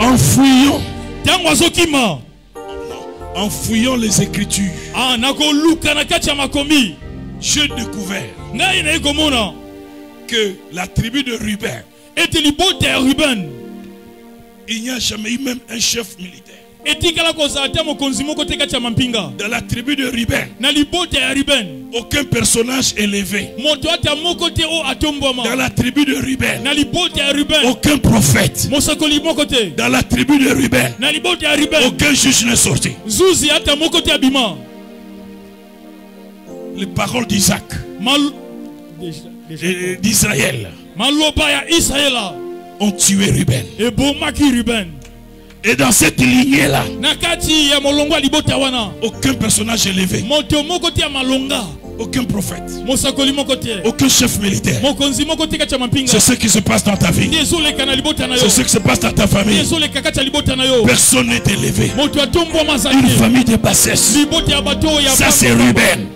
En fouillant les Écritures, j'ai découvert que la tribu de Ruben, il n'y a jamais eu même un chef militaire. Dans la tribu de Ruben, aucun personnage élevé. Dans la tribu de Ruben, aucun prophète. Dans la tribu de Ruben, aucun juge n'est sorti. Les paroles d'Isaac et d'Israël ont tué Ruben. Et dans cette lignée-là, aucun personnage élevé, aucun prophète, aucun chef militaire. C'est ce qui se passe dans ta vie. C'est ce qui se passe dans ta famille. Personne n'est élevé. Une famille de bassesse. Ça c'est Ruben.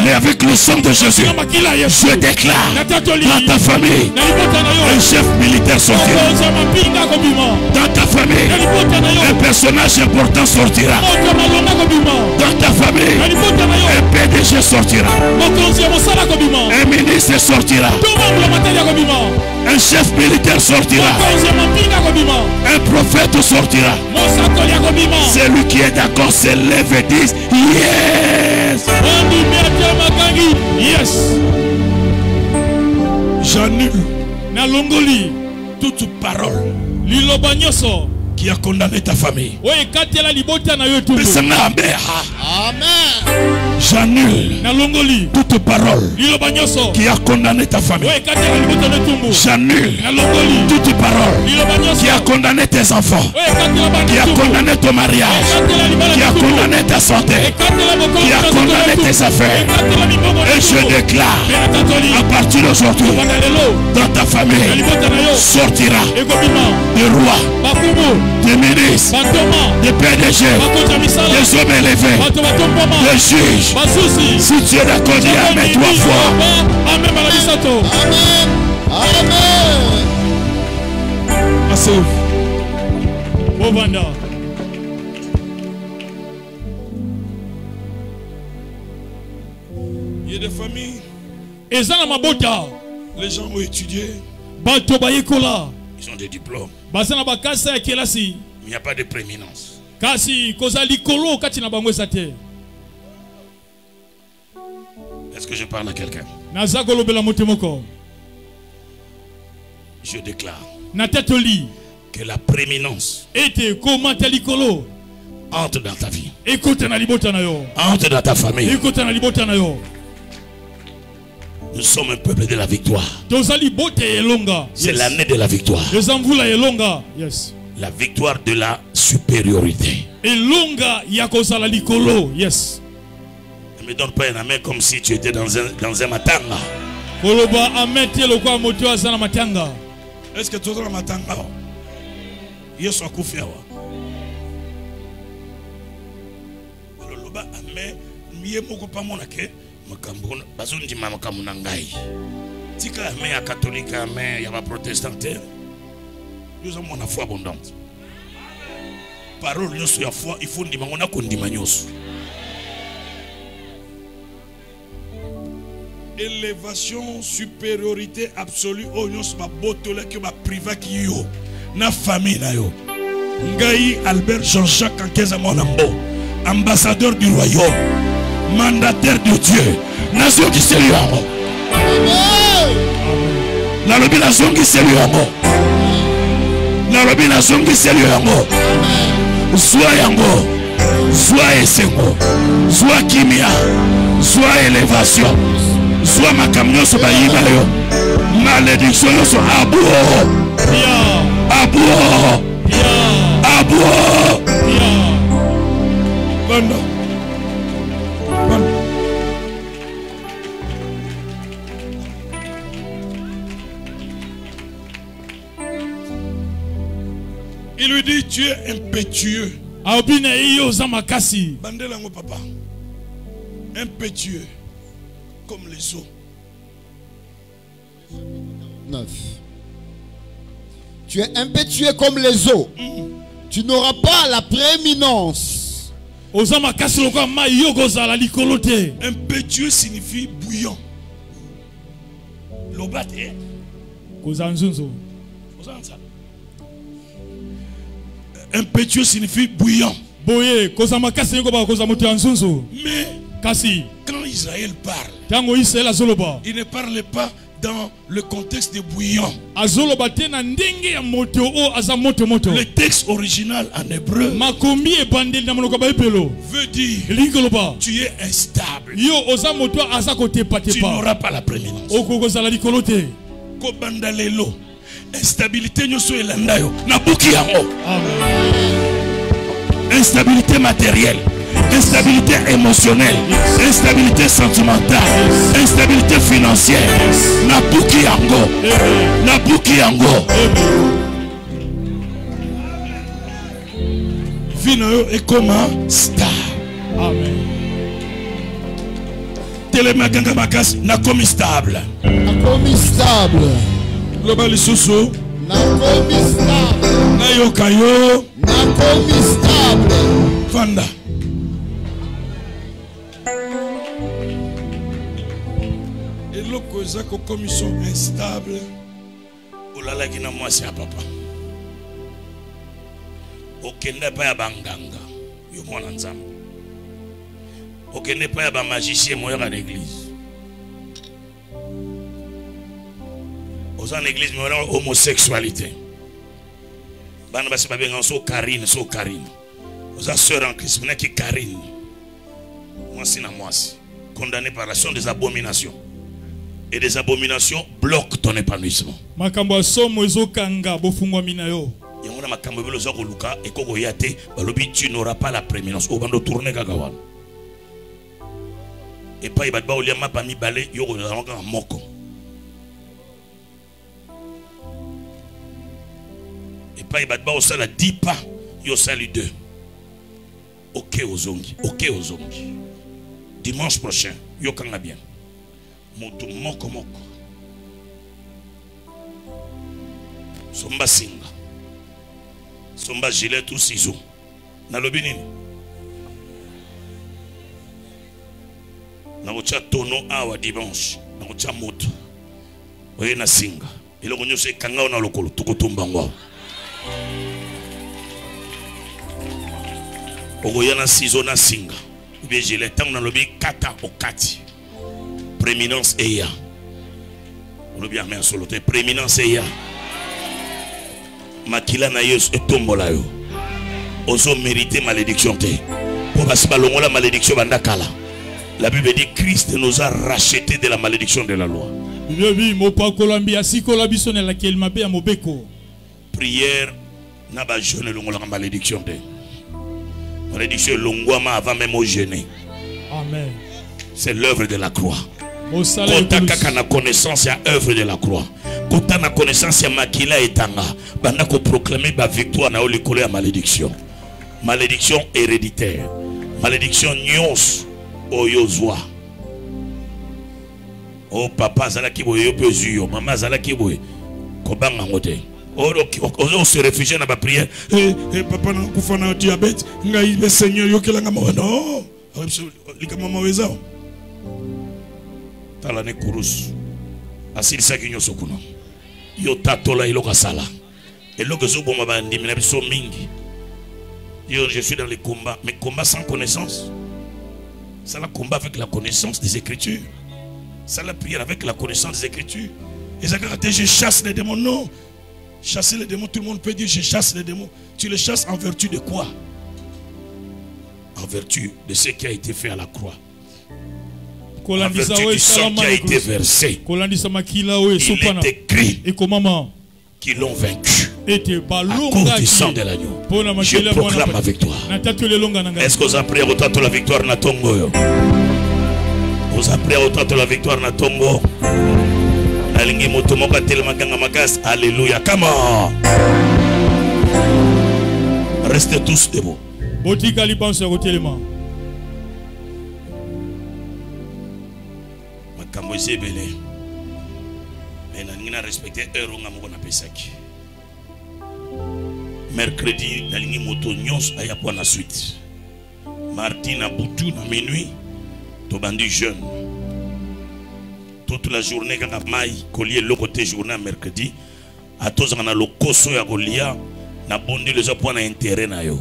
Mais avec le sang de Jésus, je déclare dans ta famille, un chef militaire sortira. Dans ta famille, un personnage important sortira. Dans ta famille, un PDG sortira. Un ministre sortira. Un chef militaire sortira. Un prophète sortira. Celui qui est d'accord se lève et dit yes.
Yes.
J'annule toute parole qui a condamné ta famille.
Amen.
J'annule toute parole qui a condamné ta famille. J'annule toute parole qui a condamné tes enfants, qui a condamné ton mariage, qui a condamné ta santé, qui a condamné tes affaires. Et je déclare, à partir d'aujourd'hui, dans ta famille sortira des rois, des ministres, des PDG, des hommes élevés, des juges. Si tu es d'accord, dis Amen 3 fois.
Amen. Amen.
Il y a des familles. Les gens ont étudié. Ils ont des diplômes. Il n'y a pas de prééminence. Est-ce que je parle à quelqu'un? Je déclare que la prééminence entre dans ta vie, entre dans ta famille. Nous sommes un peuple de la victoire. C'est l'année de la victoire. La victoire de la supériorité. Ne me donne pas un amen comme si tu étais dans un matanga. Est-ce que tu es dans un matanga? Yesu akufia wa. Loloba amen miye moko pa monake makambo bazundi makambo na ngai. Tika amen ya catholique amen ya ba protestante. Nous avons une foi abondante. Parole nyoso ya foi il faut ndima ngona kondima nyoso. Élévation, supériorité absolue au nyos ba botole que ba priva ki yo na famille na yo. Ngai Albert Jean-Jacques Ankeza Monambo, ambassadeur du royaume, mandataire de Dieu, nation qui se lui amo. La lobi nation qui se lui amo. La lobi nation qui se lui amo. Soit yango, soit esengo, soit kimia, soit élévation. Soit ma camion sur Baïbayo, malédiction sur Abou, Abou, Abou. Il lui dit, tu es impétueux. Bandelango papa, impétueux. Comme les eaux.
9. Tu es impétueux comme les eaux. Tu n'auras pas la prééminence.
Impétueux signifie bouillant. L'obate. Impétueux signifie bouillant. Mais quand Israël parle, il ne parle pas dans le contexte de bouillant. Le texte original en hébreu veut dire tu es instable. Tu n'auras pas la prééminence. Instabilité instabilité matérielle, instabilité émotionnelle, instabilité sentimentale, instabilité financière. Nabuki yango, Nabuki yango. Vino est comme un star. Amen. Télémaganga makas nakomi stable.
Nakomi stable.
Global Isusu.
Nakomi stable.
Nayokayo.
Nakomi stable.
Fanda. Et loko ezako commission instable. Olala kina mwasi ya papa. Okende pa ya banganga. Yo mwana nzambe. Okende pa ya ba magicien moyo à l'église. Aux en église mais on homosexualité. Bana basi babenga so Karine. Aux sœurs en Christ qui Karine. Condamné par l'action des abominations. Et des abominations bloquent ton épanouissement. Tu n'auras pas la prééminence. Et pas il va pas mi balé yoko na moko. Et pas il va pas au sala 10 pas yo sali 2. OK aux zongi. Dimanche prochain yo kanga bien. Moto moko. Somba singa. Somba gilet ou ciseaux. Na lobi nini? Na ucha tono awa dimanche. Na ucha moto. Oye na singa. Ilo konyo se kanga na lokolo tukutumba ngwa. Ogoya na ciseaux na singa. Ubie gilet tangu na lobi kata okati. Prééminence eya. On bien mais solo te prééminence eya. Makila na yesu etombola yo. Ozo mériter malédiction te. Pour passer balongo la malédiction bandakala. La Bible dit Christ nous a racheté de la malédiction de la loi. Prière n'a pas jeûné la malédiction de. Malédiction longwama avant même au jeûner.
Amen.
C'est l'œuvre de la croix. Quand na connaissance ya œuvre de la croix. Quand na connaissance ya makila etanga, banda ko proclamer ba victoire na olikolo ya malédiction. Malédiction héréditaire. Malédiction nyos oyozwa. Oh papa zalaki boyo pezuyo, maman zalaki boyo. Kobanga ngote. On se réfugie dans ma prière. Papa na kufa na diabète, ngai be Seigneur yokelanga mo. Non. Likama maweza. Talane kurus. Asili sakinyo sokuna. Yo tatola iloka sala. Eloko zobo mabandi mina biso mingi. Yo je suis dans les combats, mais combats sans connaissance. Ça la combat avec la connaissance des Écritures. Ça la prière avec la connaissance des Écritures. Et ça caractère je chasse les démons. Non. Chasser les démons, tout le monde peut dire je chasse les démons. Tu les chasses en vertu de quoi? En vertu de ce qui a été fait à la croix. En vertu du sang qui a été versé. Il est écrit qu'ils l'ont vaincu à cause du sang de l'agneau. Je proclame ma victoire. Est-ce que vous avez prié autant de la victoire na Tongo? Vous avez prié autant de la victoire na Tongo? Alléluia. Come on. Restez tous debout. Makambo ezebele. Mais na respecter heure nga moko na pesaki. Mercredi na lingi moto nyos aya pour la suite. Mardi na butu na minuit to bandi jeune. Toute la journée quand on a collier le côté journée mercredi à tous on a le koso ya kolia na bondi les points d'intérêt na yo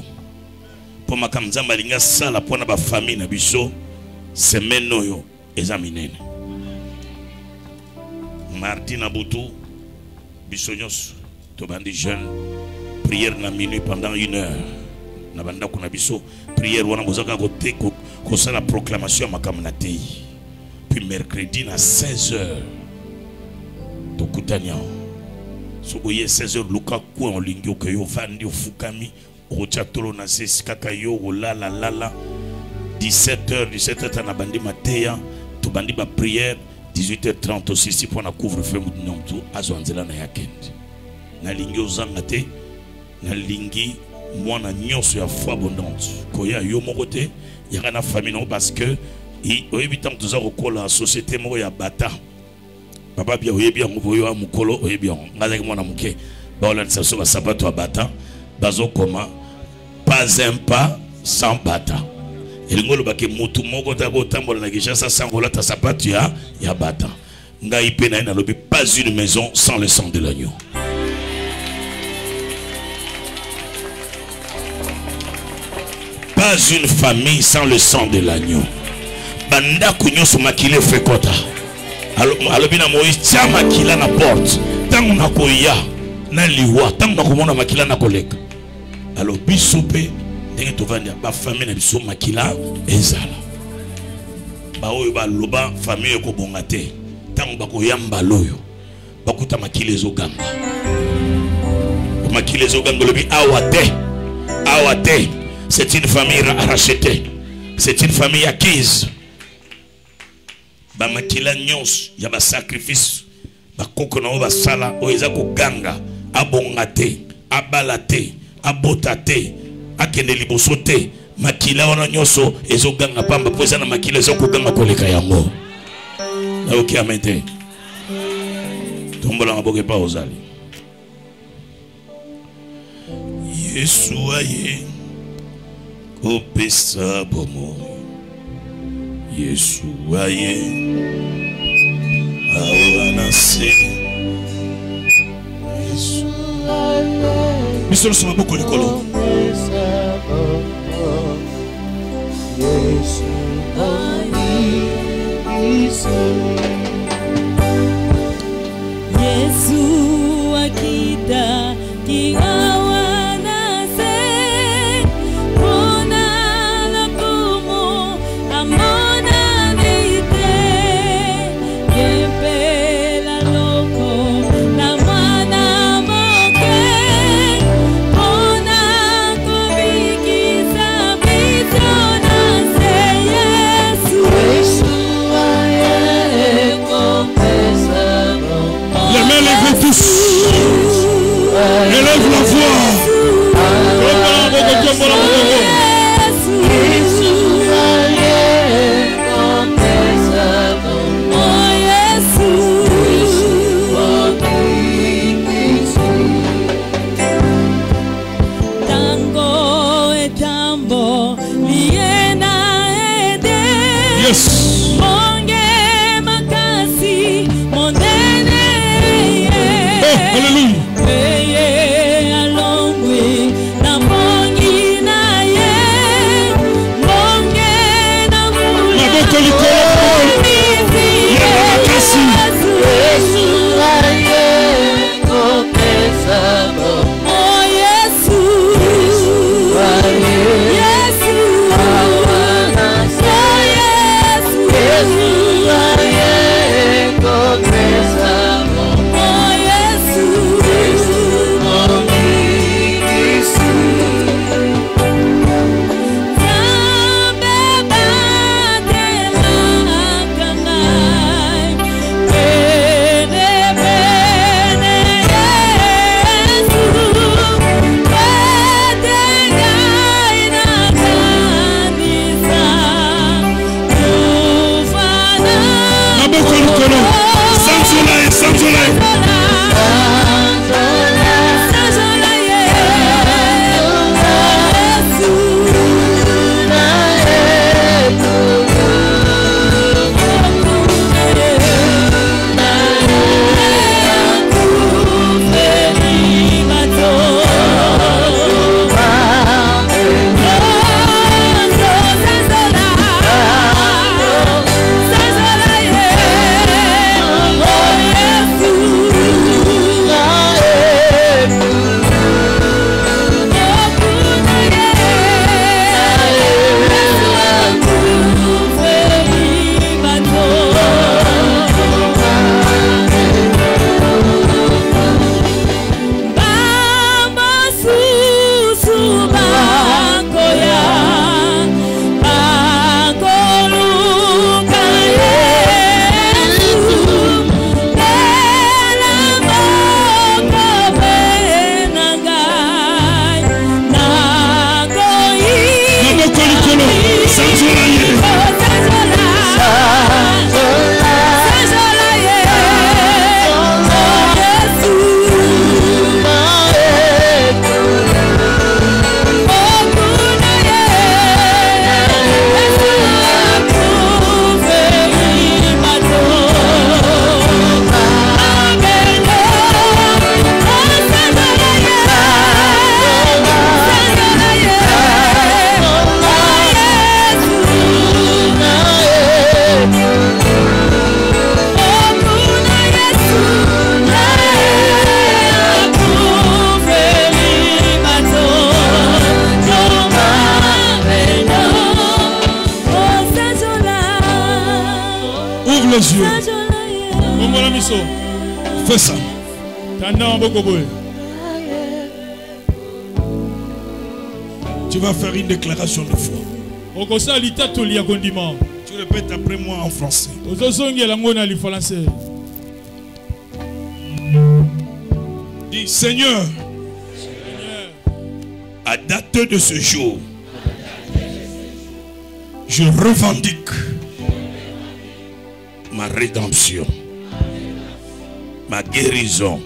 pour ma kamza malinga sala pour na ba famille na biso semaine yo examiner mardi na butu biso nyos to bandi jeune prière na minuit pendant 1 heure na banda kuna biso prière wana bozaka côté ko sala proclamation makamna tei. Puis mercredi à 16h, Tokutania. Sogoye 16h, Luka Kouan Lingyo Kayo Vandi Fukami, Rochatolo Nases Kakayo, la 17h, Tanabandi Matea, Tobandi ba prière, 18h30 aussi, si pour la couvre-feu, Moudnomtou, Azwanzela Nayakend. Na Lingyo Zangate, na Lingi, moi na nyos ya foi abondante. Koya yo mokote, y'a na famille non parce que et oyebitam tuza kokola société moko ya bata papa bia oyebia ngoyo ya mukolo oyebia ngazaki mwana muke baola nsaso ba sapato ya bata bazo koma pas un pas sans bata elingolo bake mutu moko ta ko tambola na Kinshasa sangola ta sapato ya bata ngai pe na lobi pas une maison sans le sang de l'agneau. Pas une famille sans le sang de l'agneau. Banda kunyo so makile fekota. Alobina Moïse tia makila na porte. Tangu na koya na liwa, tangu na komona makila na koleka. Alors bisope ndenge tovanda ba famille na biso makila ezala. baoyo ba loba famille ko bongate tango bako yamba loyo bakuta makile ezoganga makile ezoganga lobi awate c'est une famille rachetée, c'est une famille acquise. Ba makila nyons ya ba sacrifice ba koko na ba sala oeza ko ganga abongate abalate abotate akende liboso te makila wana nyoso ezoganga pamba poza na makila ezokuganga koleka yango na oki amete tombola ngaboke pa ozali Yesu aye kopesa bomo Yesu aye awanase Yesu aye Misolo sama boko likolo Yesu aye
Yesu akida kiawanase Mona la como amona nite Yepe la loco la mana moke Mona kubikiza misionase Yesu Yesu aye kompesa
Les mains levées tous. Élève la voix.
Tango et tambo, liena ede.
Yes.
Monge makasi, mondene.
Oh, hallelujah. les yeux. Fais ça. Tu vas faire une déclaration de foi. Tu répètes après moi en français. Dis Seigneur, à date de ce jour, je revendique ma rédemption, ma guérison,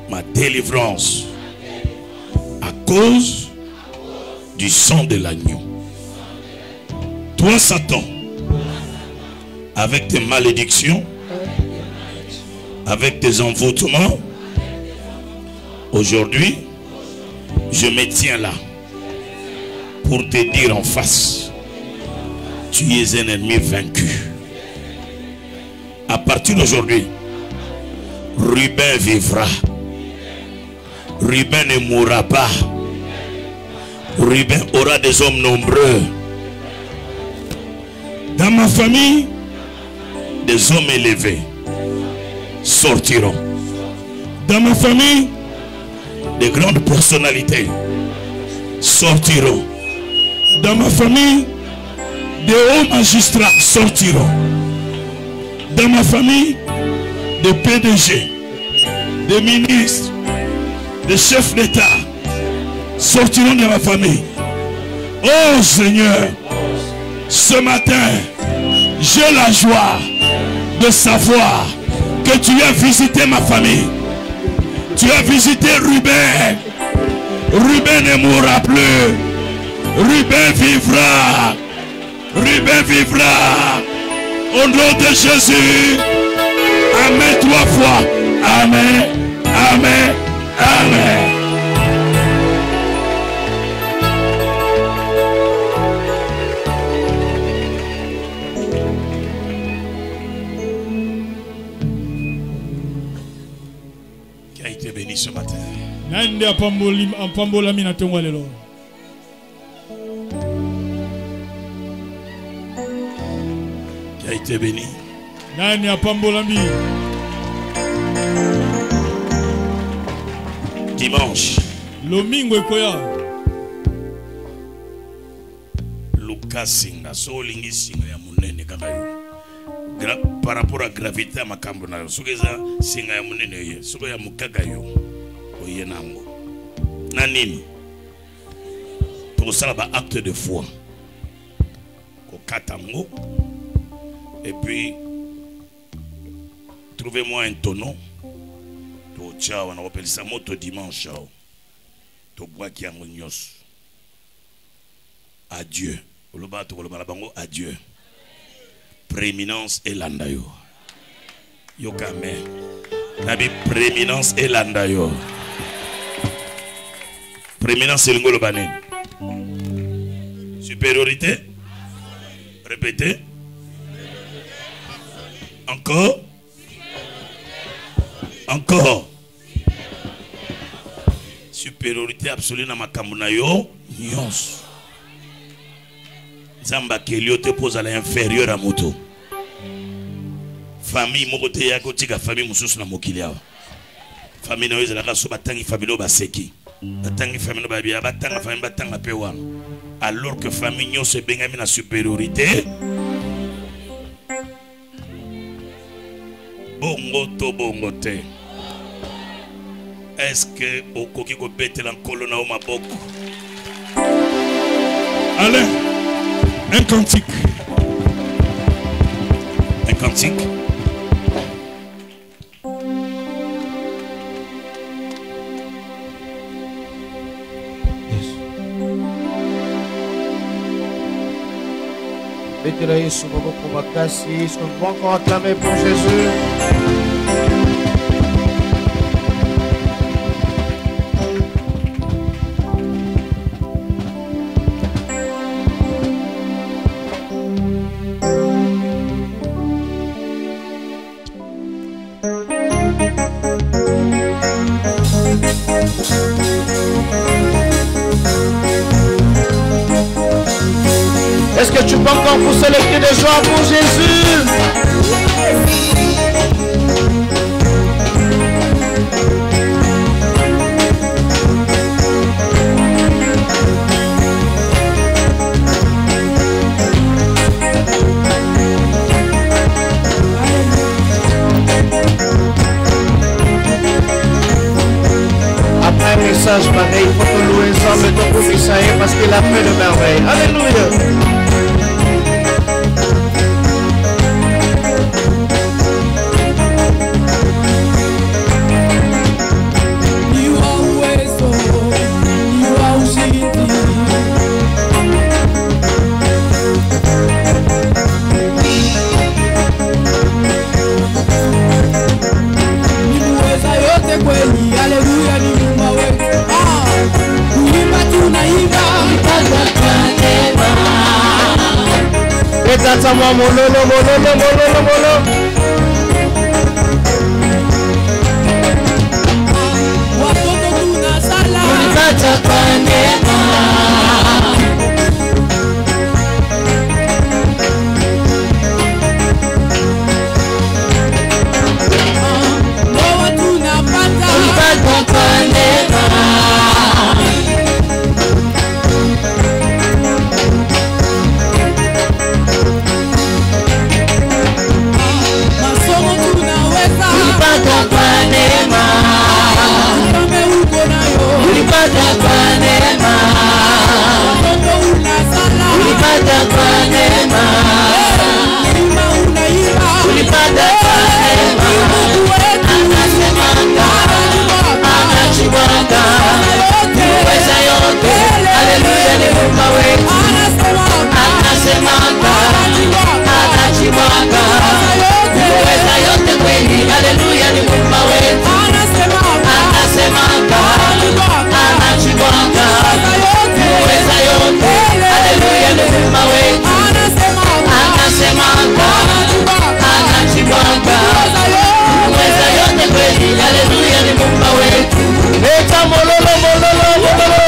ma délivrance à cause du sang de l'agneau. Toi, Satan, avec tes malédictions, avec tes envoûtements, aujourd'hui, je me tiens là pour te dire en face, tu es un ennemi vaincu. À partir d'aujourd'hui, Ruben vivra. Ruben ne mourra pas. Ruben aura des hommes nombreux. Dans ma famille, des hommes élevés sortiront. Dans ma famille, des grandes personnalités sortiront. Dans ma famille, des hauts magistrats sortiront. Dans ma famille, des PDG, des ministres, des chefs d'État sortiront de ma famille. Oh Seigneur, ce matin, j'ai la joie de savoir que tu as visité ma famille. Tu as visité Ruben. Ruben ne mourra plus. Ruben vivra. Ruben vivra. Au nom de Jésus. Amen 3 fois. Amen. Amen. Amen. Qui a été béni ce matin? Qui a été béni? Dimanche. Lucas Singa, Solingi Singa ya munene kaka yo. Par rapport à gravité à makambo na yo. Sogeza Singa ya munene yo. Sogo ya mukaka yo. Oye nango. Na nini? Pour ça ba acte de foi. Ko katango. Et puis trouvez-moi un tonneau. Ciao, on appelle ça moto dimanche. To bois qui a nyos. Adieu. Adieu. Prééminence et landayo. Yokame. Nabi prééminence et landayo. Prééminence c'est l'ingolo banen. Supériorité. Répétez. Encore. Encore. Supériorité absolue dans ma kamunayo. Nyos. Zamba kelio te pose à l'inférieur à moto. Famille mokote ya kotika famille mususu na mokili awa. Famille na weza la kaso batangi famille lo baseki. Batangi famille lo babia batanga famille batanga pe wana. Alors que famille nyos bengami na supériorité. Bongo to bongo te. Est-ce que au koki ko betela nkolo na o maboko? Allez, un cantique. Un cantique.
Mettez-la Yesu maboko makasi. Est-ce qu'on peut encore acclamer pour Jésus? Est-ce que tu peux encore pousser le cri de joie pour Jésus? Après un message pareil, il faut que louer ensemble ton commissaire parce qu'il a fait de merveilles. Alléluia.
Hallelujah, ni Mungu wetu. Kuimba tunaimba.
Etata mwa mololo mololo mololo mololo.
Watoto tunasala.
Ulipata kwa neema.
Ndoa tunapata.
Ulipata kwa neema.
Masomo tunaweza.
Ulipata kwa neema.
Kama uko nayo.
Ulipata kwa neema.
Watoto unasala.
Ulipata kwa neema.
Kuimba unaimba.
Ulipata kwa neema.
Mungu wetu.
Anasemanga, anachibwanga, uweza yote. Haleluya ni Mungu wetu. Anasemanga, anachibwanga, uweza yote kweli. Haleluya ni Mungu wetu. Anasemanga, anachibwanga, uweza yote. Haleluya ni Mungu wetu. Anasemanga, anachibwanga, uweza yote kweli. Haleluya ni Mungu wetu. Eta mololo mololo mololo.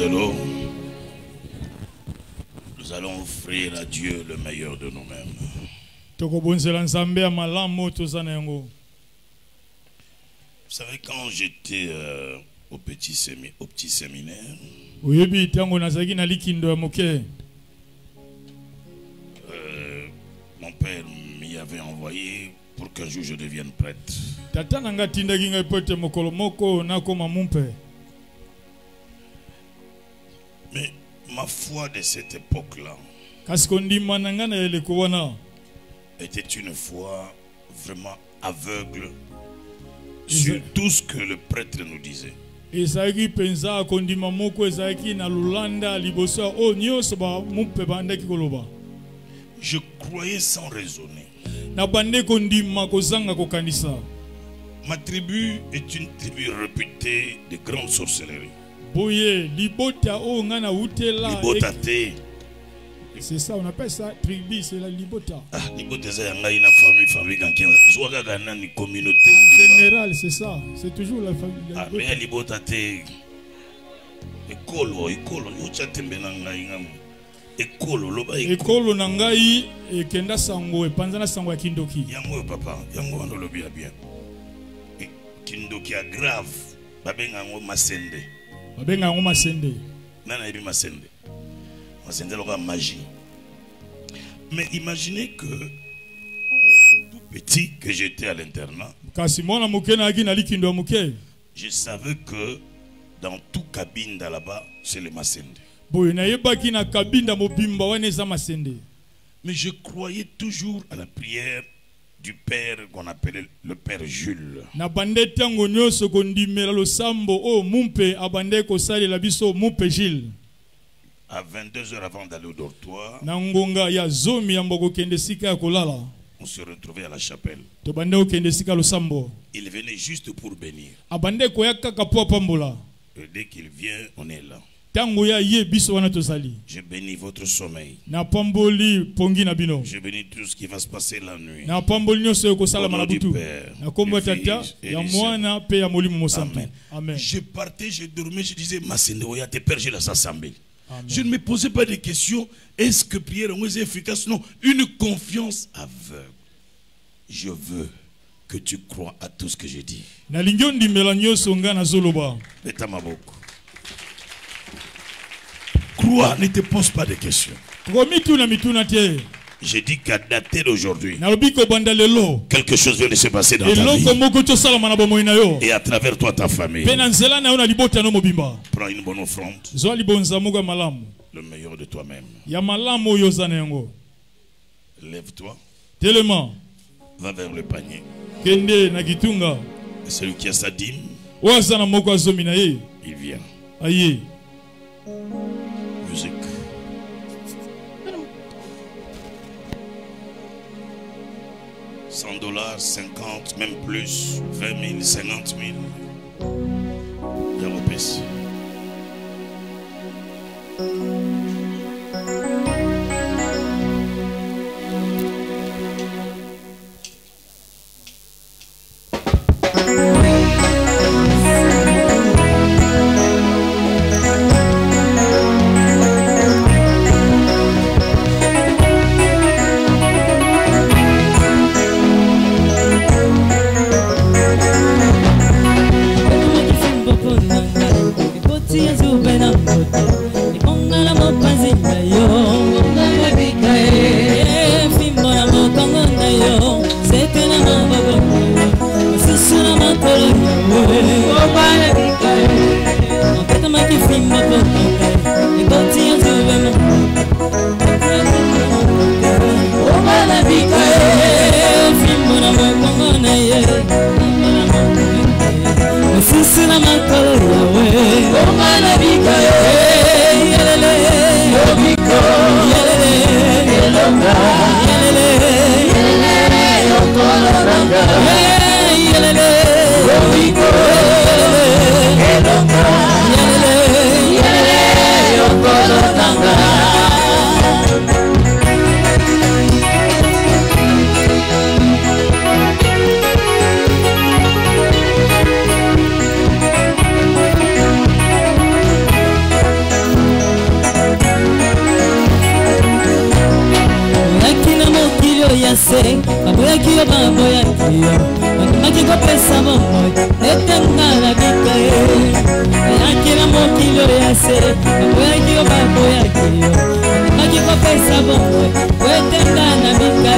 l'eau, nous allons offrir à Dieu le meilleur de nous-mêmes. Vous savez, quand j'étais au petit séminaire, mon père m'y avait envoyé pour qu'un jour je devienne prêtre. Mais ma foi de cette époque-là était une foi vraiment aveugle sur tout ce que le prêtre nous disait. Je croyais sans raisonner. Ma tribu est une tribu réputée de grande sorcellerie. Libotate.
C'est ça, on appelle ça tribu, c'est la libota.
Ah, libota, c'est une famille communauté.
En général, c'est ça. C'est toujours la famille.
Ah, mais libotate.
Ekolo nangai ekenda sango epanzana sango ya kindoki.
Yango papa, yango wana lobi bien. Kindoki a grave. Babenga ngo masende.
Babenga ngo masende.
Nana ebi masende. Masende loka magie. Mais imaginez que tout petit que j'étais à l'internat, je savais que dans tout cabine là-bas, c'est le masende. Mais je croyais toujours à la prière du père qu'on appelait le père Jules. À 22 heures avant d'aller au dortoir, on se retrouvait à la chapelle. Il venait juste pour bénir. Et dès qu'il vient, on est là. Je bénis votre sommeil. Je bénis tout ce qui va se passer la nuit. Au nom du Père, Amen. Je partais, je dormais, je disais, Masendeoya, tes pères, je les assemblés. Je ne me posais pas de questions. Est-ce que prière est efficace? Non, une confiance aveugle. Je veux que tu crois à tout ce que j'ai dit. Crois, ne te pose pas de questions. J'ai dit qu'à dater d'aujourd'hui, quelque chose vient de se passer dans ta vie. Et à travers toi, ta famille. Prends une bonne offrande. Le meilleur de toi-même. Lève-toi. Va vers le panier. Et celui qui a sa dîme, il vient. Musique. $100, 50, même plus, 20 000, 50 000. Il y a mon PC.
yo Ondimaki kopesa bomoi etenga na bika Ayakira mokilo ya se Okoyaki yo bakoyaki yo Ondimaki kopesa bomoi etenga na bika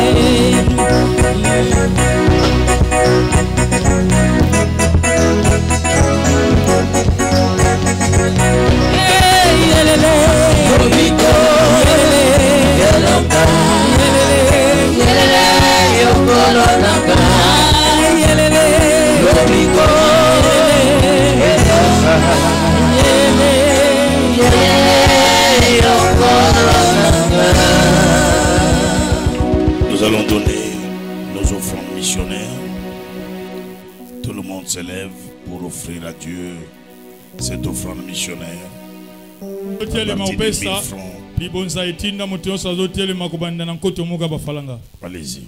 Nous allons donner nos offrandes missionnaires. Tout le monde se lève pour offrir à Dieu cette offrande missionnaire. Allez-y.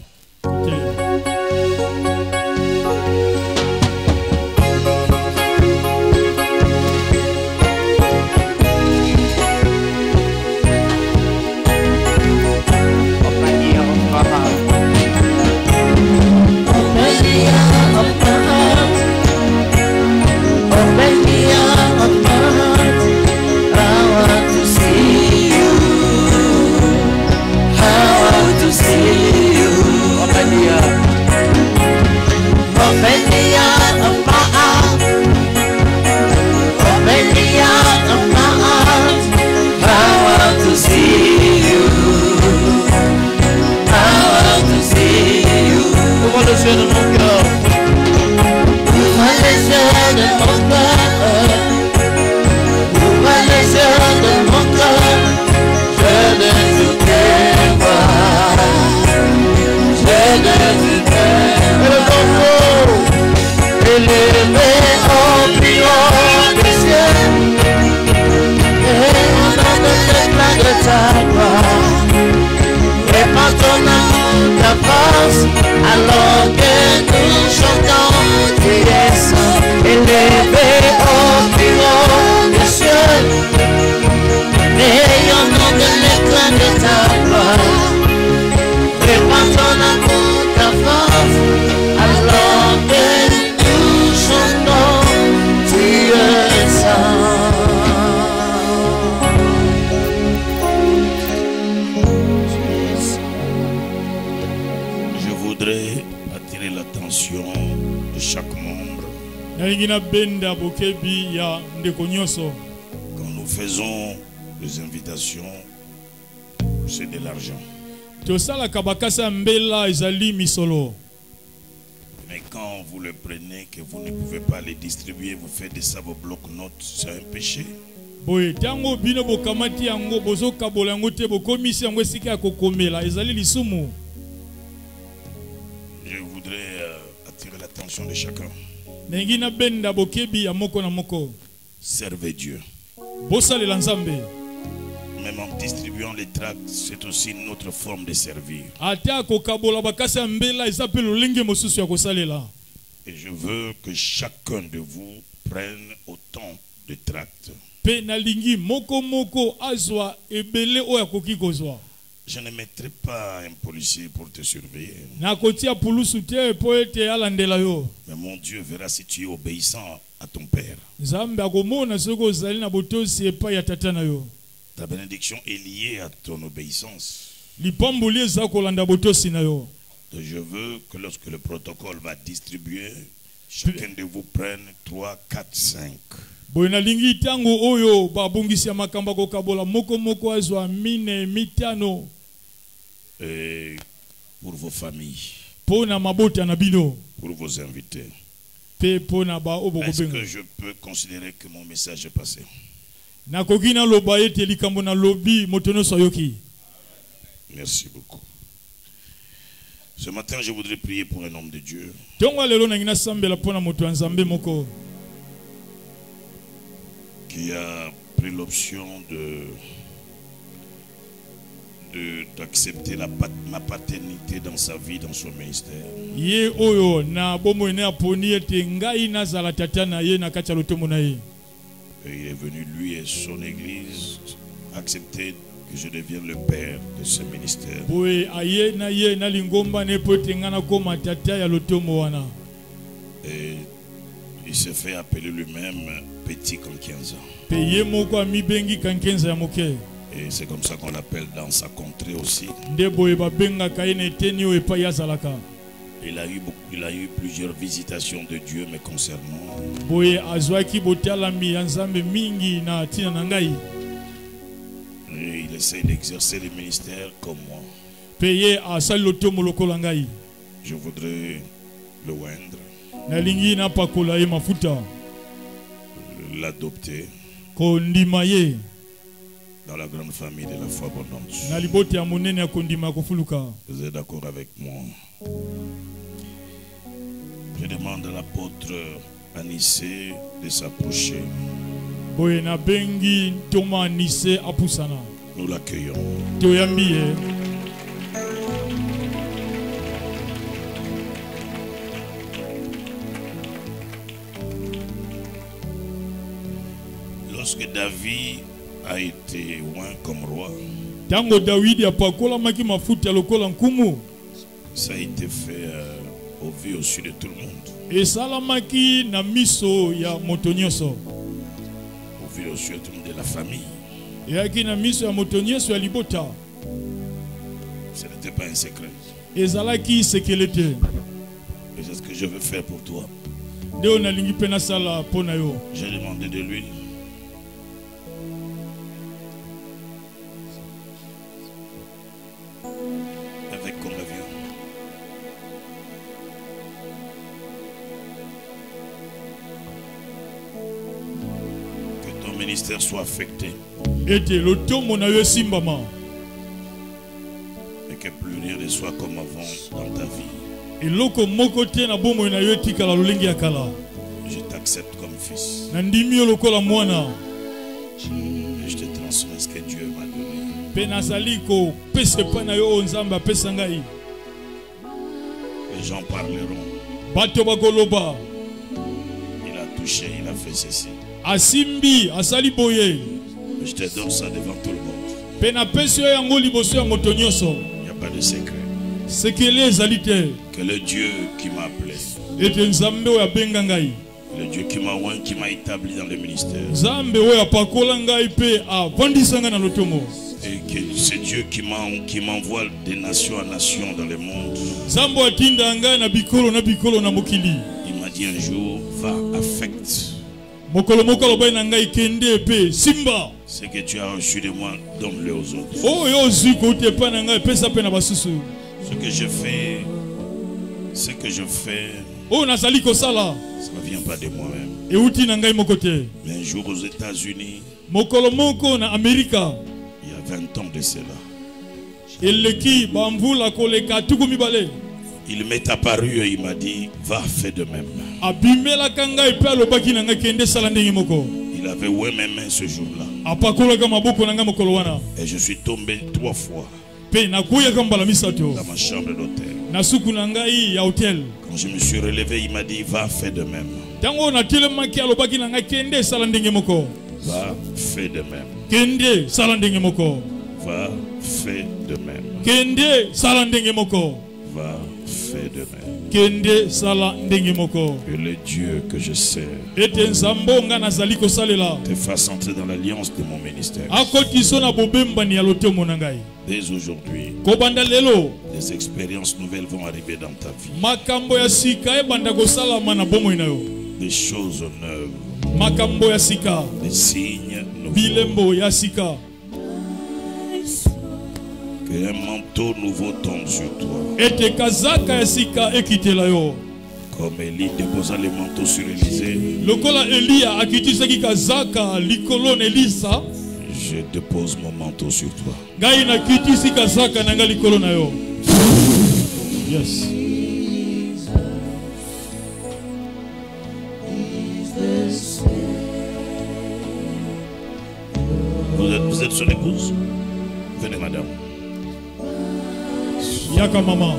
Alors que nous chantons, tu es saint, élevé au plus haut des cieux, rayonnant de l'éclat de ta gloire, répand ton amour, ta force, alors que nous chantons, tu es saint.
Attirer l'attention de chaque membre. Quand nous faisons des invitations, c'est de l'argent. Mais quand vous le prenez, que vous ne pouvez pas les distribuer, vous faites de ça vos blocs-notes, c'est un péché. Je voudrais attirer l'attention de chacun. Servez Dieu. Même en distribuant les tracts, c'est aussi une autre forme de servir. Et je veux que chacun de vous prenne autant de tracts. Je ne mettrai pas un policier pour te surveiller. Mais mon Dieu verra si tu es obéissant à ton Père. Ta bénédiction est liée à ton obéissance. Je veux que lorsque le protocole va distribuer, chacun de vous prenne 3, 4, 5. Et pour vos familles, pour vos invités. Est-ce que je peux considérer que mon message est passé? Merci beaucoup. Ce matin, je voudrais prier pour un homme de Dieu qui a pris l'option d'accepter ma paternité dans sa vie, dans son ministère. Et il est venu, lui et son église, accepter que je devienne le père de ce ministère. Et il s'est fait appeler lui-même petit comme 15 ans. Et c'est comme ça qu'on l'appelle dans sa contrée aussi. Il a eu plusieurs visitations de Dieu me concernant. Et il essaie d'exercer le ministère comme moi. Je voudrais le oindre, l'adopter dans la grande famille de la foi abondante. Vous êtes d'accord avec moi? Je demande à l'apôtre Anissé de s'approcher. Nous l'accueillons. Lorsque David a été oint comme roi, ça a été fait au vu au su de tout le monde. Au vu au su de tout le monde de la famille. Ce n'était pas un secret. Et c'est ce que je veux faire pour toi. J'ai demandé de l'huile. Avec comme avion. Que ton ministère soit affecté. Et que plus rien ne soit comme avant dans ta vie. Je t'accepte comme fils. Et je te transmets ce que Dieu m'a donné. Les gens parleront. Il a touché, il a fait ceci. Je te donne ça devant tout le monde. Il n'y a pas de secret. Que le Dieu qui m'a appelé, le Dieu qui m'a oint, qui m'a établi dans le ministère, et que c'est Dieu qui m'envoie de nation à nation dans le monde. Il m'a dit un jour, va affecte ce que tu as reçu de moi, donne-le aux autres. Ce que je fais, ça ne vient pas de moi-même. Mais un jour aux États-Unis, il y a 20 ans de cela, il m'est apparu et il m'a dit, va faire de même. Il avait oué mes mains ce jour-là. Et je suis tombé 3 fois dans ma chambre d'hôtel. Quand je me suis relevé, il m'a dit, va faire de même. Va faire de même. Va faire de même. Va faire de même. Que le Dieu que je sers te fasse entrer dans l'alliance de mon ministère. Dès aujourd'hui, des expériences nouvelles vont arriver dans ta vie. Des choses neuves. Des signes nouveaux. Que un manteau nouveau tombe sur toi. Comme Élie déposa le manteau sur Élisée, je dépose mon manteau sur toi.
Yes.
Vous êtes son épouse? Venez, madame.
Yaka maman.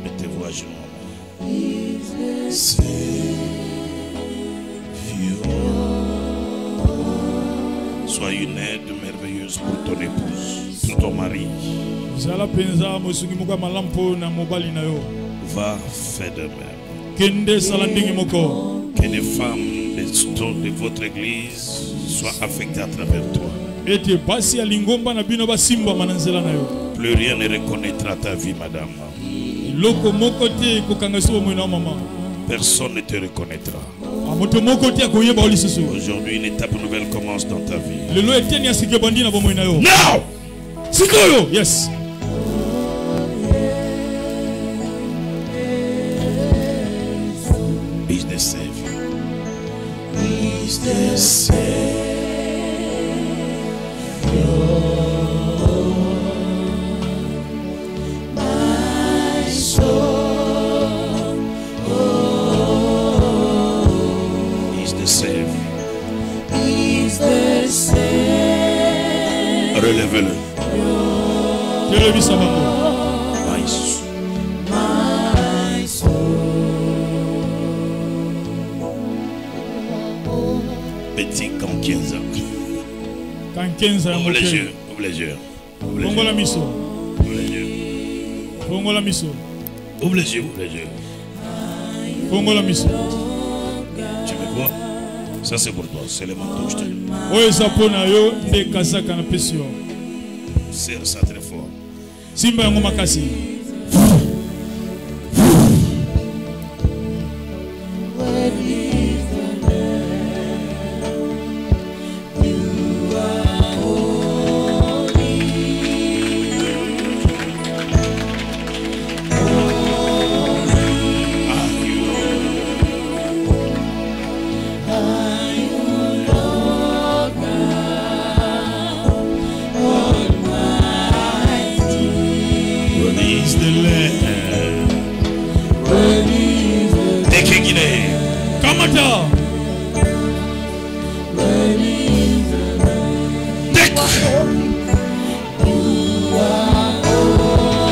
Mettez-vous à genoux. C'est vieux. Sois une aide merveilleuse pour ton épouse, pour ton mari. Va, fais de même. Que les femmes de votre église soient affectées à travers toi. Plus rien ne reconnaîtra ta vie, madame. Personne ne te reconnaîtra. Aujourd'hui, une étape nouvelle commence dans ta vie. Now!
Yes.
He's the Savior. He's the Savior. My soul. He's the Savior. He's the Savior. Relève-le. My soul. My soul. Petit quand 15 ans.
Quand 15 ans.
Ouvre les yeux. Ouvre les yeux. Ouvre les yeux.
La miso.
Ouvre les yeux.
Pongo la miso.
Ouvre les yeux. Ouvre les yeux.
Pongo la miso.
Tu me vois? Ça c'est pour toi. C'est le manteau que je te donne.
Oye zapona yo nde kazaka na pesio.
Serre ça très fort.
Simba yango makasi.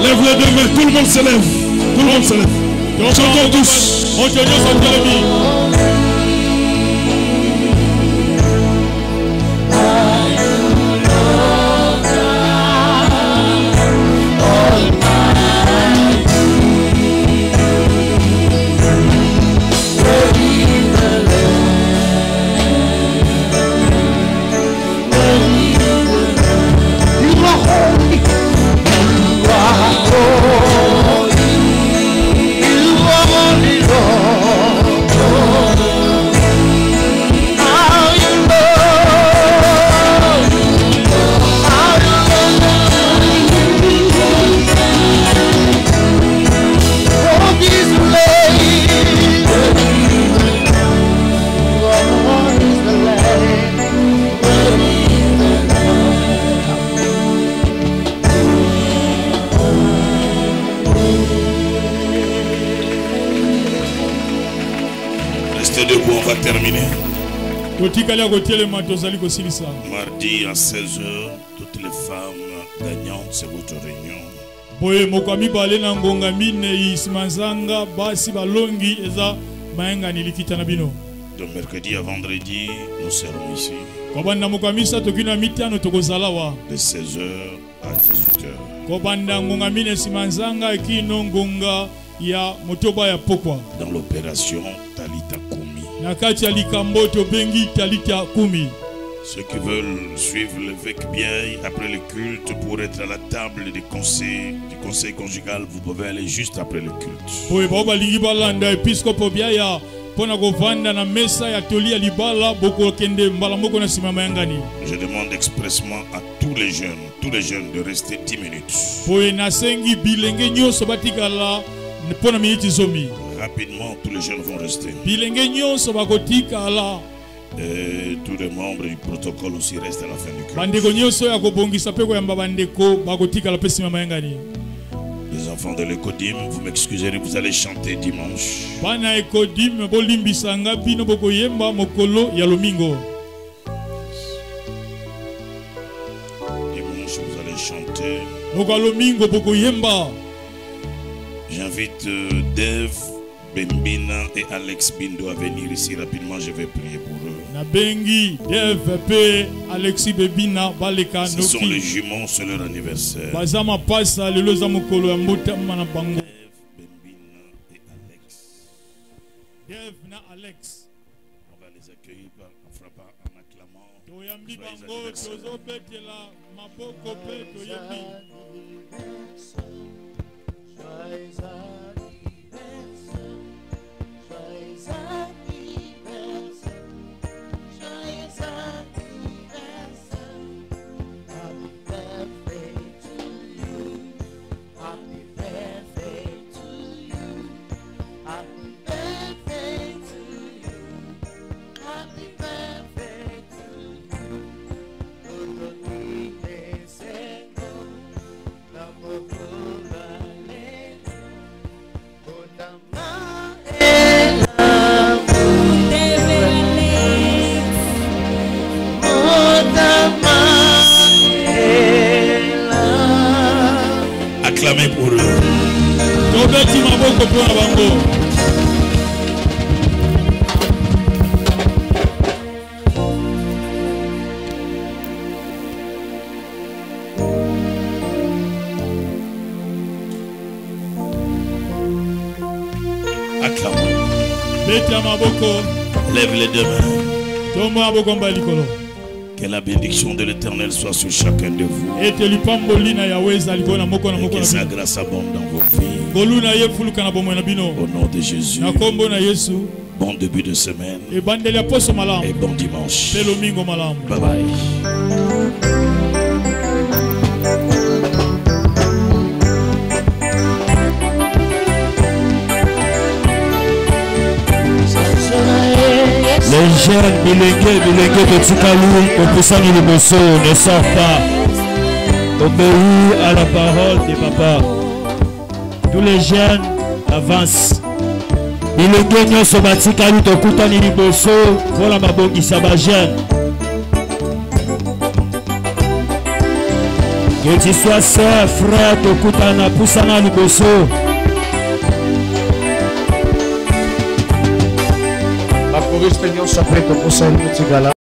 Lève les deux mains, tout le monde se lève. Tout le monde se lève. Chantons tous. Debout, on va terminer. Mardi à 16h, toutes les femmes gagnantes, c'est votre réunion. De mercredi à vendredi, nous serons ici. De 16h à 18h. Dans l'opération Talita Kumi. Ceux qui veulent suivre l'évêque Biaï après le culte pour être à la table du conseil conjugal, vous pouvez aller juste après le culte. Je demande expressement à tous les jeunes de rester 10 minutes. Rapidement, tous les jeunes vont rester. Et tous les membres du protocole aussi restent à la fin du culte. Les enfants de l'écodim, vous m'excuserez, vous allez chanter dimanche. Dimanche, vous allez chanter. J'invite Dave Bembina et Alex Bindo à venir ici rapidement, je vais prier pour eux.
Nabengi DVP Alexis Bebina baleka
Ce sont les jumeaux, c'est leur anniversaire.
Bazama pasa lelo za mukolo ya motema na bango.
Bembina et Alex.
Dev na Alex.
On va les accueillir en frappant, en acclamant.
Toyambi bango tozo betela maboko pe toyambi.
Acclamez pour eux.
Tobeti maboko pour bango.
Acclamons.
Beti maboko.
Lève les deux mains.
Tomba maboko mbalikolo.
Que la bénédiction de l'Éternel soit sur chacun de vous. Et que sa grâce abonde dans vos vies. Au nom de Jésus. Bon début de semaine. Et bon dimanche. Bye bye.
Les jeunes, bilingués de Tukalou, au Poussani de Bosso, ne sort pas. Obéis à la parole de papa. Tous les jeunes avancent. Bilingués ne sont pas Tukalou, au Poussani de Bosso, voilà ma bonne Isaba jeune. Que tu sois sœur, frère, au Poussani de Bosso.
La choriste nyonso après tokosa ino tigala